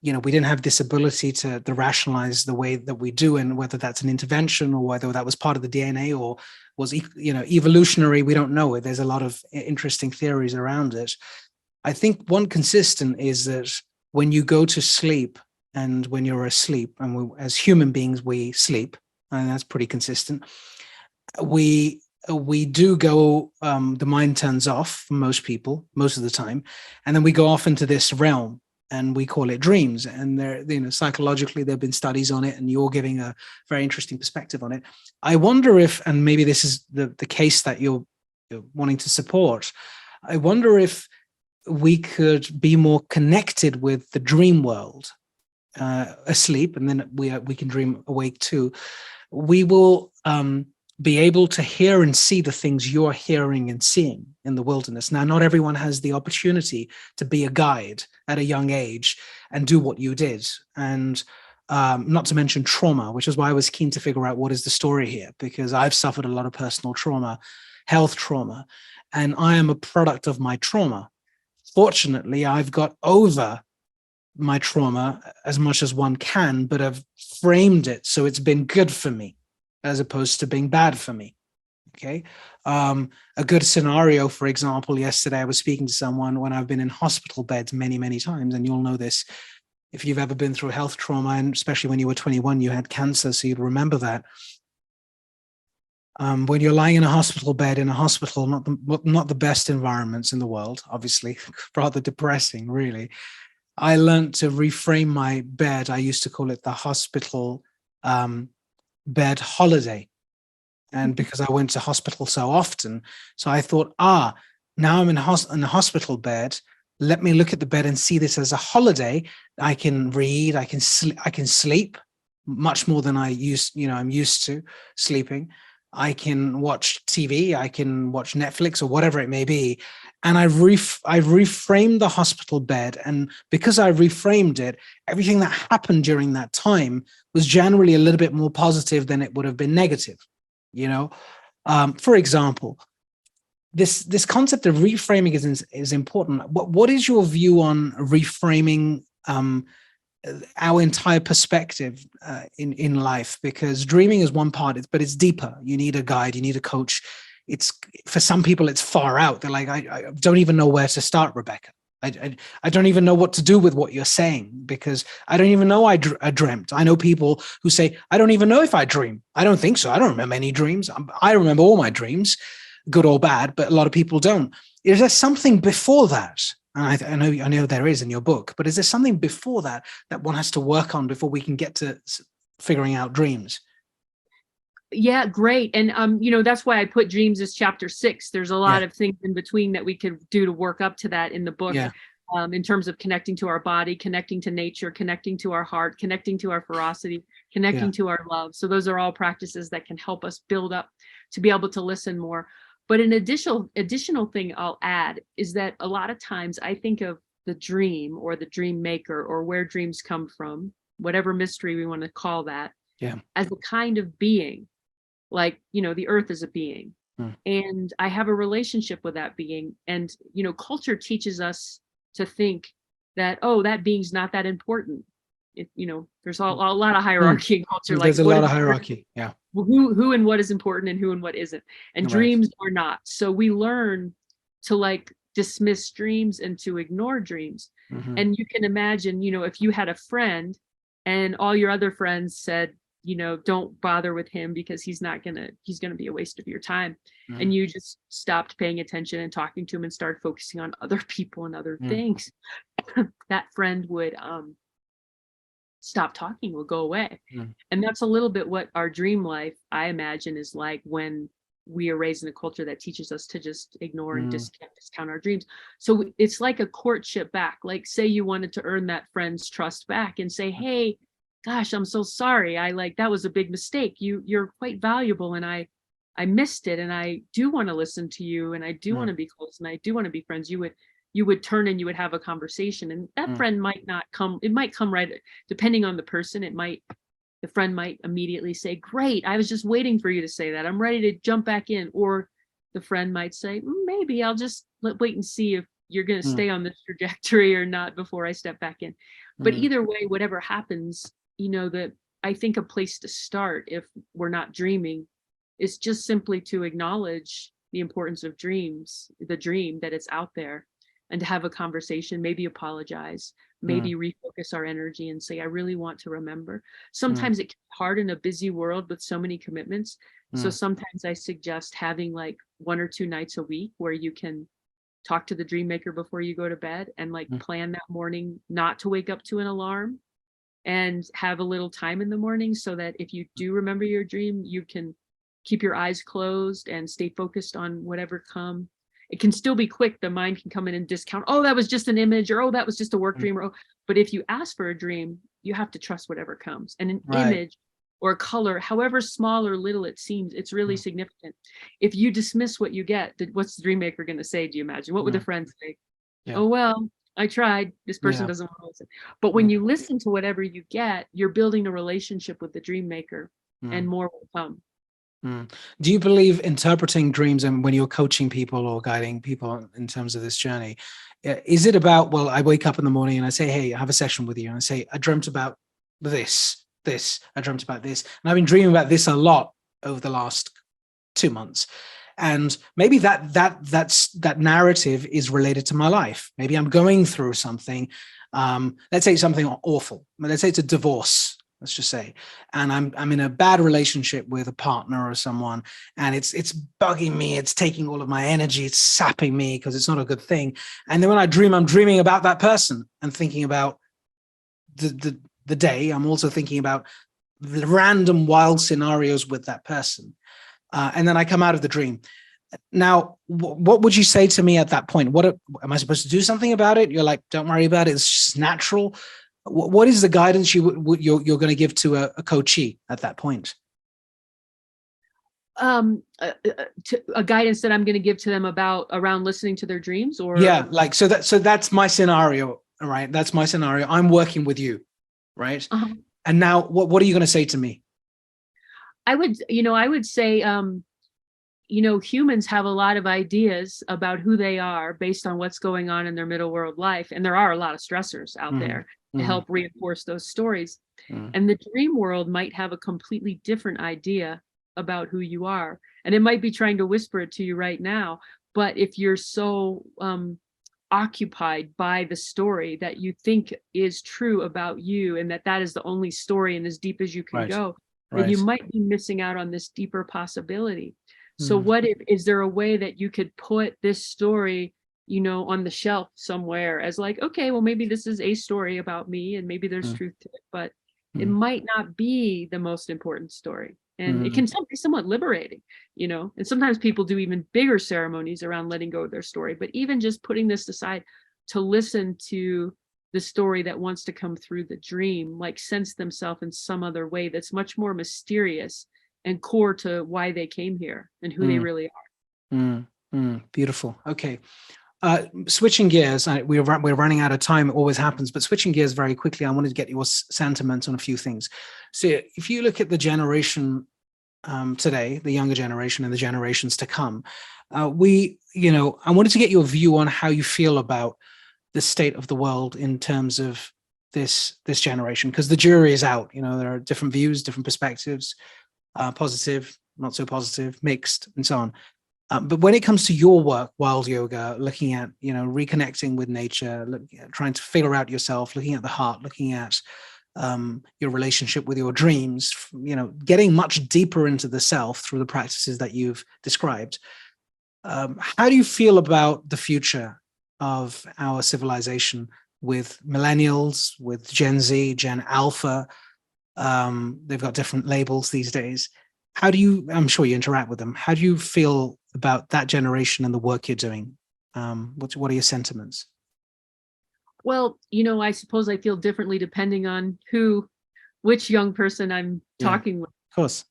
you know, we didn't have this ability to rationalize the way that we do, and whether that's an intervention or whether that was part of the DNA or was, you know, evolutionary, we don't know it. There's a lot of interesting theories around it. I think one consistent is that when you go to sleep and when you're asleep, and as human beings, we sleep, and that's pretty consistent. We do go, the mind turns off for most people, most of the time, and then we go off into this realm, and we call it dreams. And there, you know, psychologically, there have been studies on it, and you're giving a very interesting perspective on it. I wonder if, and maybe this is the case that you're wanting to support, I wonder if we could be more connected with the dream world, asleep, and then we can dream awake too. We will be able to hear and see the things you're hearing and seeing in the wilderness. Now, not everyone has the opportunity to be a guide at a young age and do what you did. And not to mention trauma, which is why I was keen to figure out what is the story here, because I've suffered a lot of personal trauma, health trauma, and I am a product of my trauma. Fortunately, I've got over my trauma as much as one can, but I've framed it so it's been good for me, as opposed to being bad for me. Okay. A good scenario, for example, yesterday I was speaking to someone when I've been in hospital beds many, many times, and you'll know this if you've ever been through health trauma, and especially when you were 21, you had cancer, so you'd remember that. When you're lying in a hospital bed, in a hospital, not the best environments in the world, obviously, rather depressing, really. I learned to reframe my bed. I used to call it the hospital bed holiday. And because I went to hospital so often, so I thought, now I'm in a hospital bed. Let me look at the bed and see this as a holiday. I can read, I can sleep much more than I'm used to sleeping. I can watch TV, I can watch Netflix or whatever it may be. And I've reframed the hospital bed. And because I reframed it, everything that happened during that time was generally a little bit more positive than it would have been negative. You know, for example, this concept of reframing is important. What is your view on reframing our entire perspective in life? Because dreaming is one part, but it's deeper. You need a guide, you need a coach. It's, for some people, it's far out. They're like, I don't even know where to start, Rebecca. I don't even know what to do with what you're saying, because I don't even know I dreamt. I know people who say, I don't even know if I dream. I don't think so. I don't remember any dreams. I remember all my dreams, good or bad, but a lot of people don't. Is there something before that? And I know there is in your book, but is there something before that one has to work on before we can get to figuring out dreams? Yeah, great. And that's why I put dreams as chapter 6. There's a Yeah, lot of things in between that we could do to work up to that in the book. yeah, In terms of connecting to our body, connecting to nature, connecting to our heart, connecting to our ferocity, yeah. connecting to our love. So those are all practices that can help us build up to be able to listen more. But an additional thing I'll add is that a lot of times I think of the dream or the dream maker or where dreams come from, whatever mystery we want to call that, Yeah. as a kind of being. Like, the earth is a being, Mm, and I have a relationship with that being. And culture teaches us to think that, oh, that being's not that important. There's a lot of mm. hierarchy in culture, like There's a what lot is of important, hierarchy. Yeah. who and what is important, and who and what isn't. And Right. dreams are not. So we learn to like dismiss dreams and to ignore dreams. Hmm. And you can imagine, if you had a friend and all your other friends said, don't bother with him because he's gonna be a waste of your time. Mm, And you just stopped paying attention and talking to him and started focusing on other people and other mm, things. That friend would stop talking, will go away. mm, And that's a little bit what our dream life, I imagine, is like when we are raised in a culture that teaches us to just ignore and mm, discount our dreams. So it's like a courtship back. Like, say you wanted to earn that friend's trust back and say, hey, gosh, I'm so sorry. That was a big mistake. You're quite valuable, and I missed it, and I do want to listen to you, and I do want mm, to be close, and I do want to be friends. You would turn and you would have a conversation, and that mm, friend might not come. It might come right, depending on the person. The friend might immediately say, great, I was just waiting for you to say that, I'm ready to jump back in. Or the friend might say, maybe I'll just wait and see if you're going to mm, stay on this trajectory or not before I step back in. But mm, either way, whatever happens, that I think a place to start, if we're not dreaming, is just simply to acknowledge the importance of dreams, the dream, that it's out there, and to have a conversation, maybe apologize, mm, maybe refocus our energy and say, I really want to remember. mm, Sometimes it can be hard in a busy world with so many commitments. So mm, sometimes I suggest having like 1 or 2 nights a week where you can talk to the dream maker before you go to bed, and like mm, plan that morning not to wake up to an alarm, and have a little time in the morning so that if you do remember your dream, you can keep your eyes closed and stay focused on whatever come. It can still be quick. The mind can come in and discount, oh, that was just an image, or oh, that was just a work mm. dream. But if you ask for a dream, you have to trust whatever comes. And an Right. image or a color, however small or little it seems, it's really Mm, significant. If you dismiss what you get, what's the dream maker going to say? Do you imagine? What would the mm. friend say? Yeah. Oh, well, I tried. This person Yeah. doesn't want to listen. But Mm, when you listen to whatever you get, you're building a relationship with the dream maker, and mm, more will come. mm. Do you believe interpreting dreams, and when you're coaching people or guiding people in terms of this journey, is it about, well, I wake up in the morning and I say, hey, I have a session with you, and I say, I dreamt about this, I dreamt about this, and I've been dreaming about this a lot over the last 2 months. And maybe that narrative is related to my life. Maybe I'm going through something. Let's say something awful. Let's say it's a divorce. Let's just say, and I'm in a bad relationship with a partner or someone, and it's bugging me. It's taking all of my energy. It's sapping me because it's not a good thing. And then when I dream, I'm dreaming about that person and thinking about the day. I'm also thinking about the random wild scenarios with that person. And then I come out of the dream. Now, what would you say to me at that point? Am I supposed to do something about it? You're like, don't worry about it. It's just natural. What is the guidance you're going to give to a coachee at that point? A guidance that I'm going to give to them around listening to their dreams, Yeah, or like so that's my scenario. All right, that's my scenario. I'm working with you, right? And now, what are you going to say to me? I would say, humans have a lot of ideas about who they are based on what's going on in their middle world life. And there are a lot of stressors out Mm-hmm, there to mm-hmm, help reinforce those stories. mm-hmm, And the dream world might have a completely different idea about who you are. And it might be trying to whisper it to you right now. But if you're so occupied by the story that you think is true about you, and that is the only story and as deep as you can right, go, then you right. might be missing out on this deeper possibility. So Mm, what is there a way that you could put this story, on the shelf somewhere as like, okay, well, maybe this is a story about me and maybe there's mm, truth to it, but it mm, might not be the most important story. And it can be somewhat liberating, and sometimes people do even bigger ceremonies around letting go of their story. But even just putting this aside to listen to the story that wants to come through the dream, like sense themselves in some other way that's much more mysterious and core to why they came here and who they really are. Beautiful. Okay. Switching gears, we're running out of time. It always happens, but switching gears very quickly, I wanted to get your sentiments on a few things. So if you look at the generation today, the younger generation and the generations to come, I wanted to get your view on how you feel about the state of the world in terms of this generation, because the jury is out. There are different views, different perspectives, positive, not so positive, mixed, and so on. But when it comes to your work, wild yoga, looking at, reconnecting with nature, trying to figure out yourself, looking at the heart, looking at your relationship with your dreams, getting much deeper into the self through the practices that you've described. How do you feel about the future of our civilization with millennials, with Gen Z, Gen Alpha? They've got different labels these days. I'm sure you interact with them. How do you feel about that generation and the work you're doing? What are your sentiments? Well, I suppose I feel differently depending on which young person I'm talking with. Of course.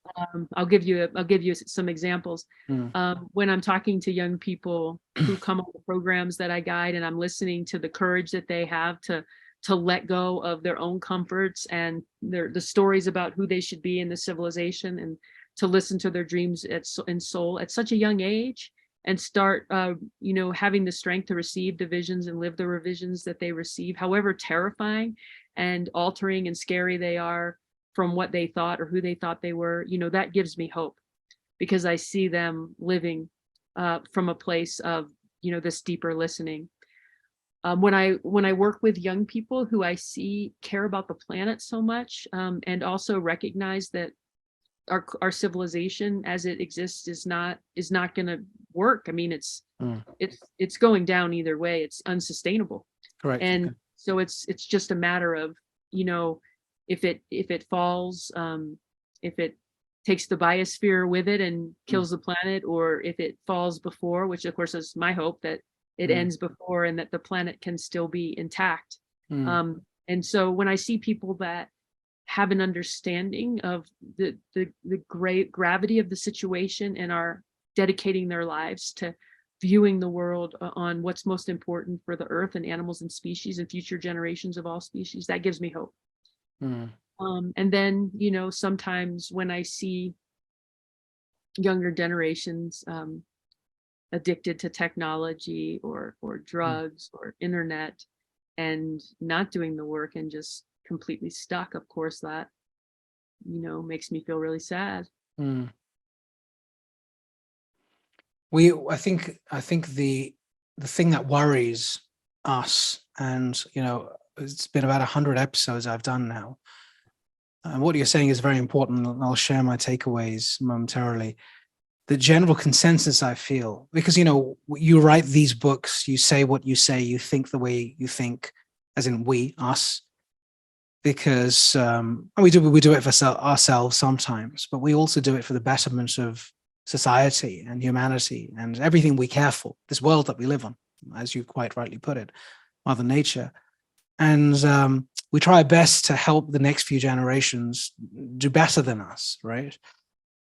I'll give you some examples. When I'm talking to young people who come on the programs that I guide, and I'm listening to the courage that they have to let go of their own comforts and the stories about who they should be in the civilization, and to listen to their dreams in soul at such a young age, and start, having the strength to receive the visions and live the revisions that they receive, however terrifying and altering and scary they are from what they thought or who they thought they were, that gives me hope, because I see them living from a place of, this deeper listening. When I work with young people who I see care about the planet so much, and also recognize that our civilization as it exists is not going to work. I mean, it's going down either way. It's unsustainable. Correct. And so it's just a matter of, if it falls, if it takes the biosphere with it and kills the planet, or if it falls before, which of course is my hope, that it ends before and that the planet can still be intact. And so when I see people that have an understanding of the great gravity of the situation and are dedicating their lives to viewing the world on what's most important for the earth and animals and species and future generations of all species, that gives me hope. And then, sometimes when I see younger generations addicted to technology or drugs or internet and not doing the work and just completely stuck, of course that makes me feel really sad. I think the thing that worries us, and it's been about 100 episodes I've done now, and what you're saying is very important, and I'll share my takeaways momentarily. The general consensus I feel, because you write these books, you say what you say, you think the way you think, as in us, because we do it for ourselves sometimes, but we also do it for the betterment of society and humanity and everything we care for, this world that we live on, as you quite rightly put it, Mother Nature. And we try our best to help the next few generations do better than us, right?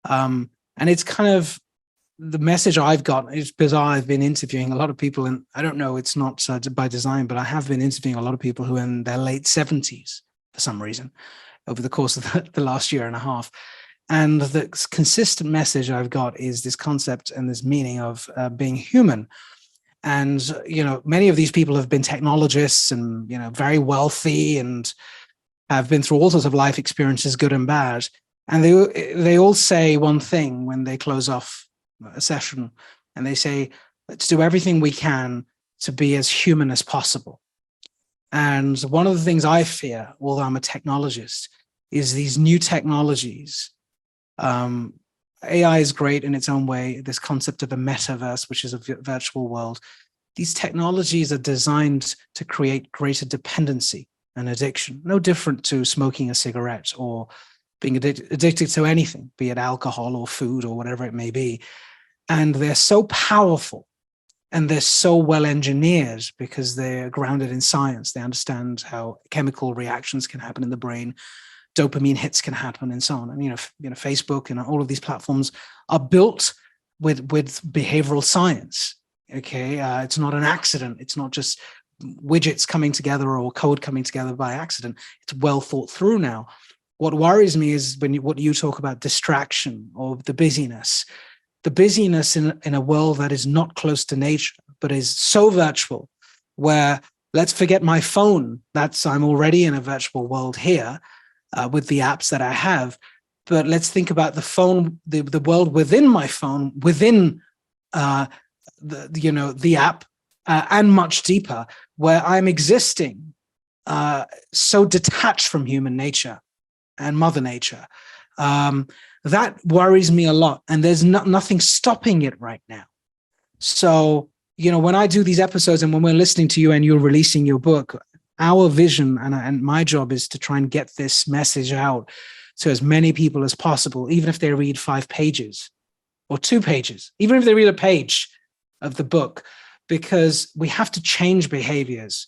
And it's kind of the message I've got. It's bizarre. I've been interviewing a lot of people, and I don't know, it's not by design, but I have been interviewing a lot of people who are in their late 70s for some reason over the course of the last year and a half. And the consistent message I've got is this concept and this meaning of being human. And, many of these people have been technologists and, very wealthy and have been through all sorts of life experiences, good and bad. And they all say one thing when they close off a session, and they say, let's do everything we can to be as human as possible. And one of the things I fear, although I'm a technologist, is these new technologies. AI is great in its own way, this concept of a metaverse, which is a virtual world. These technologies are designed to create greater dependency and addiction, no different to smoking a cigarette or being addicted to anything, be it alcohol or food or whatever it may be. And they're so powerful and they're so well engineered because they're grounded in science. They understand how chemical reactions can happen in the brain, dopamine hits can happen, and so on. And Facebook and all of these platforms are built with behavioral science. Okay, it's not an accident. It's not just widgets coming together or code coming together by accident. It's well thought through now. What worries me is what you talk about distraction or the busyness in a world that is not close to nature, but is so virtual, where let's forget my phone. I'm already in a virtual world here with the apps that I have. But let's think about the phone, the world within my phone, within the app, and much deeper, where I'm existing so detached from human nature and Mother Nature. That worries me a lot, and there's nothing stopping it right now. So, when I do these episodes and when we're listening to you and you're releasing your book, our vision and my job is to try and get this message out to as many people as possible, even if they read 5 pages or 2 pages, even if they read a page of the book, because we have to change behaviors.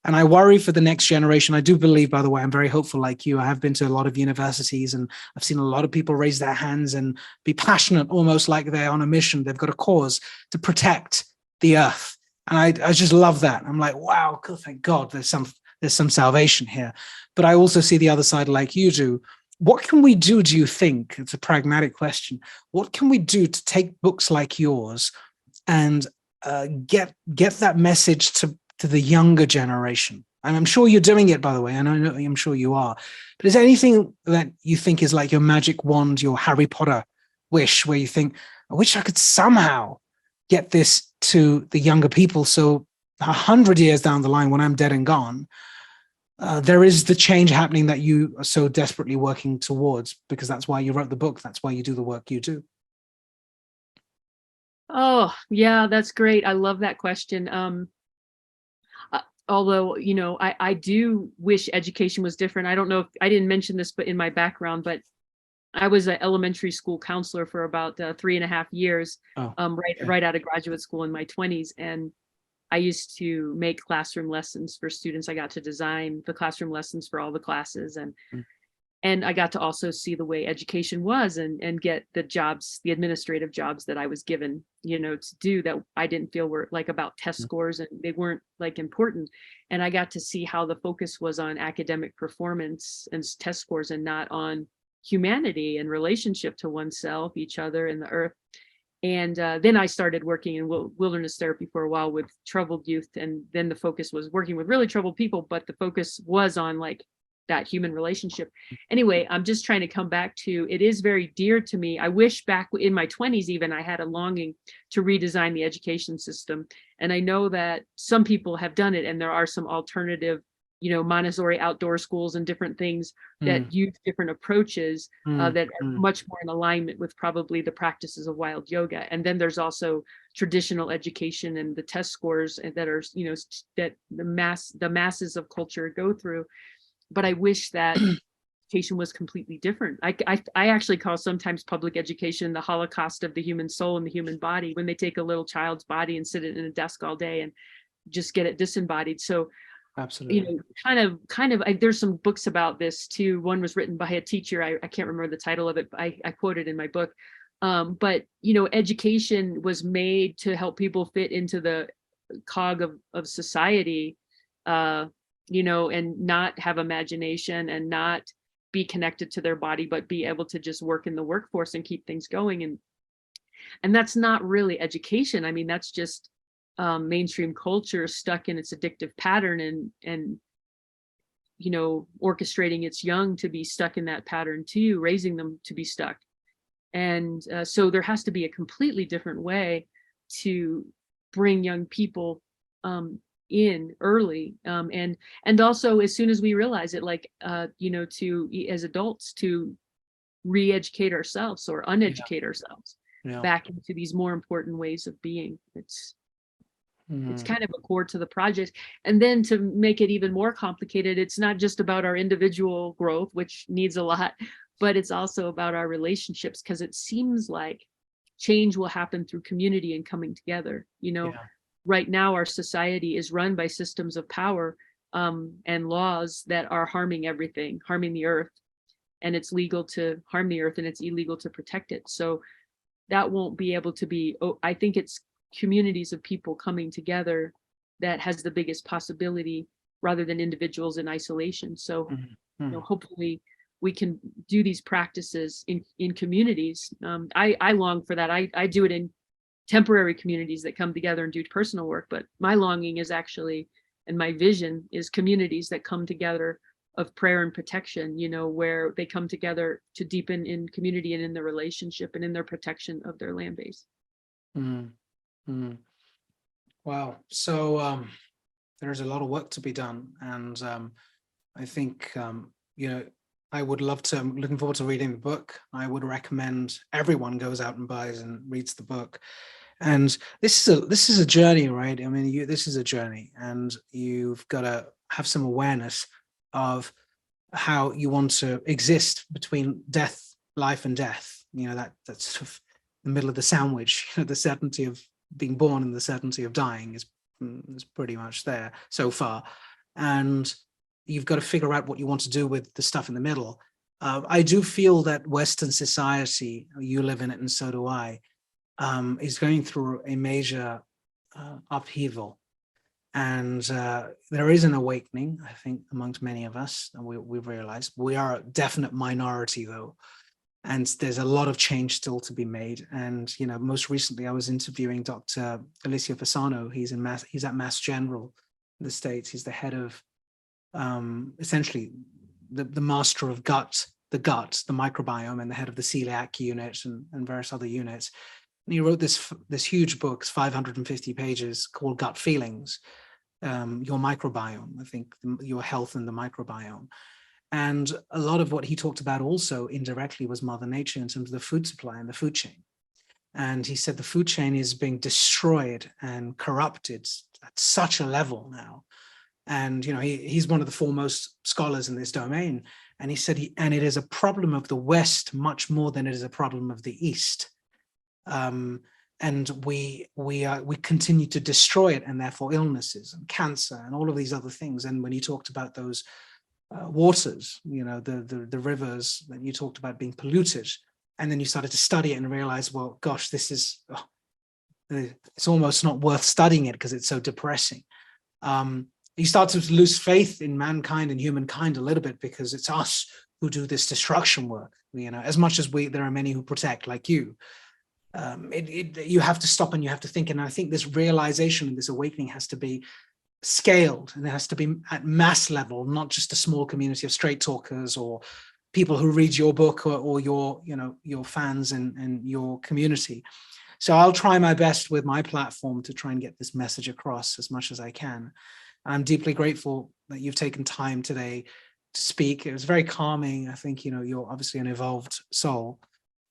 And I worry for the next generation. I do believe, by the way, I'm very hopeful like you. I have been to a lot of universities and I've seen a lot of people raise their hands and be passionate, almost like they're on a mission. They've got a cause to protect the earth. And I just love that. I'm like, wow, thank God there's some salvation here. But I also see the other side like you do. What can we do you think? It's a pragmatic question. What can we do to take books like yours and get that message to the younger generation? And I'm sure you're doing it, by the way, and I'm sure you are. But is there anything that you think is like your magic wand, your Harry Potter wish, where you think, I wish I could somehow get this to the younger people, so 100 years down the line, when I'm dead and gone, there is the change happening that you are so desperately working towards, because that's why you wrote the book. That's why you do the work you do. Oh, yeah, that's great. I love that question. Although, I do wish education was different. I don't know if I didn't mention this, but in my background, but I was an elementary school counselor for about 3.5 years, right out of graduate school in my 20s. And I used to make classroom lessons for students. I got to design the classroom lessons for all the classes. And I got to also see the way education was and get the administrative jobs that I was given, to do, that I didn't feel were like about test scores, and they weren't like important. And I got to see how the focus was on academic performance and test scores, and not on humanity and relationship to oneself, each other, and the earth. And then I started working in wilderness therapy for a while with troubled youth. And then the focus was working with really troubled people, but the focus was on like that human relationship. Anyway, I'm just trying to come back to, it is very dear to me. I wish back in my 20s, even, I had a longing to redesign the education system. And I know that some people have done it, and there are some alternative, Montessori outdoor schools and different things that use different approaches that are much more in alignment with probably the practices of wild yoga. And then there's also traditional education and the test scores that are, that the masses of culture go through. But I wish that education was completely different. I actually call sometimes public education the Holocaust of the human soul and the human body, when they take a little child's body and sit it in a desk all day and just get it disembodied. So, absolutely, kind of, there's some books about this too. One was written by a teacher. I can't remember the title of it, but I quote it in my book. But, education was made to help people fit into the cog of society, and not have imagination and not be connected to their body, but be able to just work in the workforce and keep things going. And that's not really education. I mean, that's just mainstream culture stuck in its addictive pattern, and orchestrating its young to be stuck in that pattern too, raising them to be stuck. And so there has to be a completely different way to bring young people in early, and also as soon as we realize it, like to, as adults, to re-educate ourselves or uneducate ourselves back into these more important ways of being. It's kind of a core to the project. And then to make it even more complicated, it's not just about our individual growth, which needs a lot, but it's also about our relationships, because it seems like change will happen through community and coming together. Yeah. Right now our society is run by systems of power and laws that are harming everything, harming the earth, and it's legal to harm the earth and it's illegal to protect it. So that won't be able to be, I think it's communities of people coming together that has the biggest possibility, rather than individuals in isolation. So, Mhm. hopefully we can do these practices in communities. I long for that. I do it in temporary communities that come together and do personal work, but my longing is actually, and my vision is, communities that come together of prayer and protection, where they come together to deepen in community and in their relationship and in their protection of their land base. Mm, mm. Wow. So there's a lot of work to be done. And I think, I would love to, I'm looking forward to reading the book. I would recommend everyone goes out and buys and reads the book. And this is a journey, right? I mean, this is a journey, and you've got to have some awareness of how you want to exist between life and death. That's sort of the middle of the sandwich. The certainty of being born and the certainty of dying is pretty much there so far, and you've got to figure out what you want to do with the stuff in the middle. I do feel that Western society, you live in it and so do I, is going through a major upheaval. And there is an awakening, I think, amongst many of us. And we've realized we are a definite minority, though. And there's a lot of change still to be made. And, most recently I was interviewing Dr. Alicia Fasano. He's at Mass General in the States. He's the head of essentially the master of the microbiome, and the head of the celiac unit and various other units. And he wrote this huge book, 550 pages, called Gut Feelings, Your Microbiome, I think, your health and the microbiome. And a lot of what he talked about also indirectly was Mother Nature in terms of the food supply and the food chain. And he said the food chain is being destroyed and corrupted at such a level now. And he's one of the foremost scholars in this domain. And he said, and it is a problem of the West much more than it is a problem of the East. And we continue to destroy it, and therefore illnesses and cancer and all of these other things. And when you talked about those waters, the rivers that you talked about being polluted, and then you started to study it and realize, well, gosh, it's almost not worth studying it because it's so depressing. You start to lose faith in mankind and humankind a little bit, because it's us who do this destruction work. As much as there are many who protect, like you. You have to stop and you have to think. And I think this realization and this awakening has to be scaled, and it has to be at mass level, not just a small community of straight talkers or people who read your book or your fans and your community. So I'll try my best with my platform to try and get this message across as much as I can. I'm deeply grateful that you've taken time today to speak. It was very calming. I think, you're obviously an evolved soul,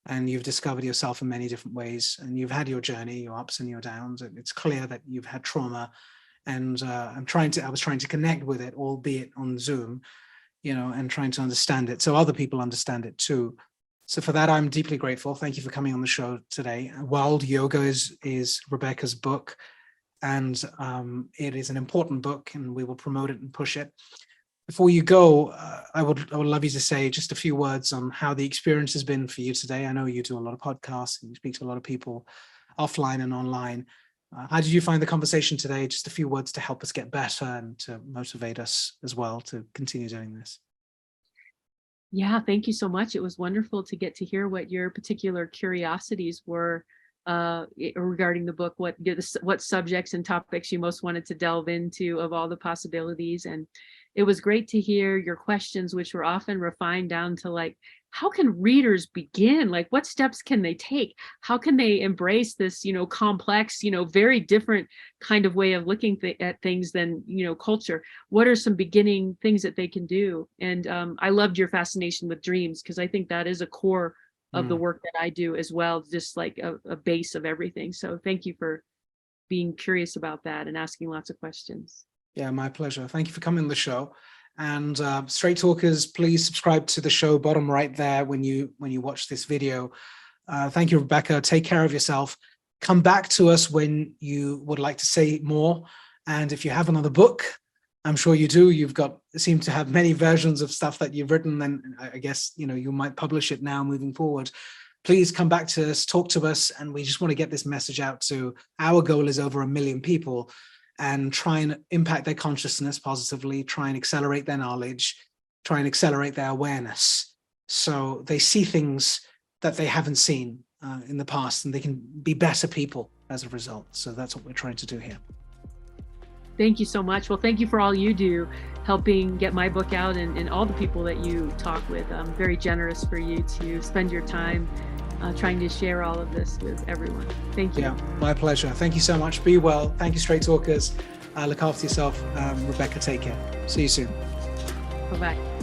and you've discovered yourself in many different ways, and you've had your journey, your ups and your downs. And it's clear that you've had trauma, and I was trying to connect with it, albeit on Zoom, and trying to understand it so other people understand it too. So for that, I'm deeply grateful. Thank you for coming on the show today. Wild Yoga is Rebecca's book, and it is an important book, and we will promote it and push it. Before you go, I would love you to say just a few words on how the experience has been for you today. I know you do a lot of podcasts and you speak to a lot of people offline and online. How did you find the conversation today? Just a few words to help us get better and to motivate us as well to continue doing this. Yeah, thank you so much. It was wonderful to get to hear what your particular curiosities were regarding the book, what subjects and topics you most wanted to delve into of all the possibilities. And it was great to hear your questions, which were often refined down to like, how can readers begin? Like, what steps can they take? How can they embrace this, complex, very different kind of way of looking at things than, culture? What are some beginning things that they can do? And I loved your fascination with dreams, because I think that is a core of the work that I do as well, just like a base of everything. So thank you for being curious about that and asking lots of questions. Yeah, my pleasure. Thank you for coming on the show. And Straight Talkers, please subscribe to the show, bottom right there when you watch this video. Thank you, Rebecca. Take care of yourself. Come back to us when you would like to say more. And if you have another book, I'm sure you do. Seem to have many versions of stuff that you've written, and I guess you might publish it now moving forward. Please come back to us, talk to us, and we just want to get this message out to our goal is over 1 million people, and try and impact their consciousness positively, try and accelerate their knowledge, try and accelerate their awareness, so they see things that they haven't seen in the past, and they can be better people as a result. So that's what we're trying to do here. Thank you so much. Well, thank you for all you do, helping get my book out, and all the people that you talk with. I'm very generous for you to spend your time trying to share all of this with everyone. Thank you. Yeah, my pleasure. Thank you so much. Be well. Thank you, Straight Talkers. Look after yourself. Rebecca, take care. See you soon. Bye-bye.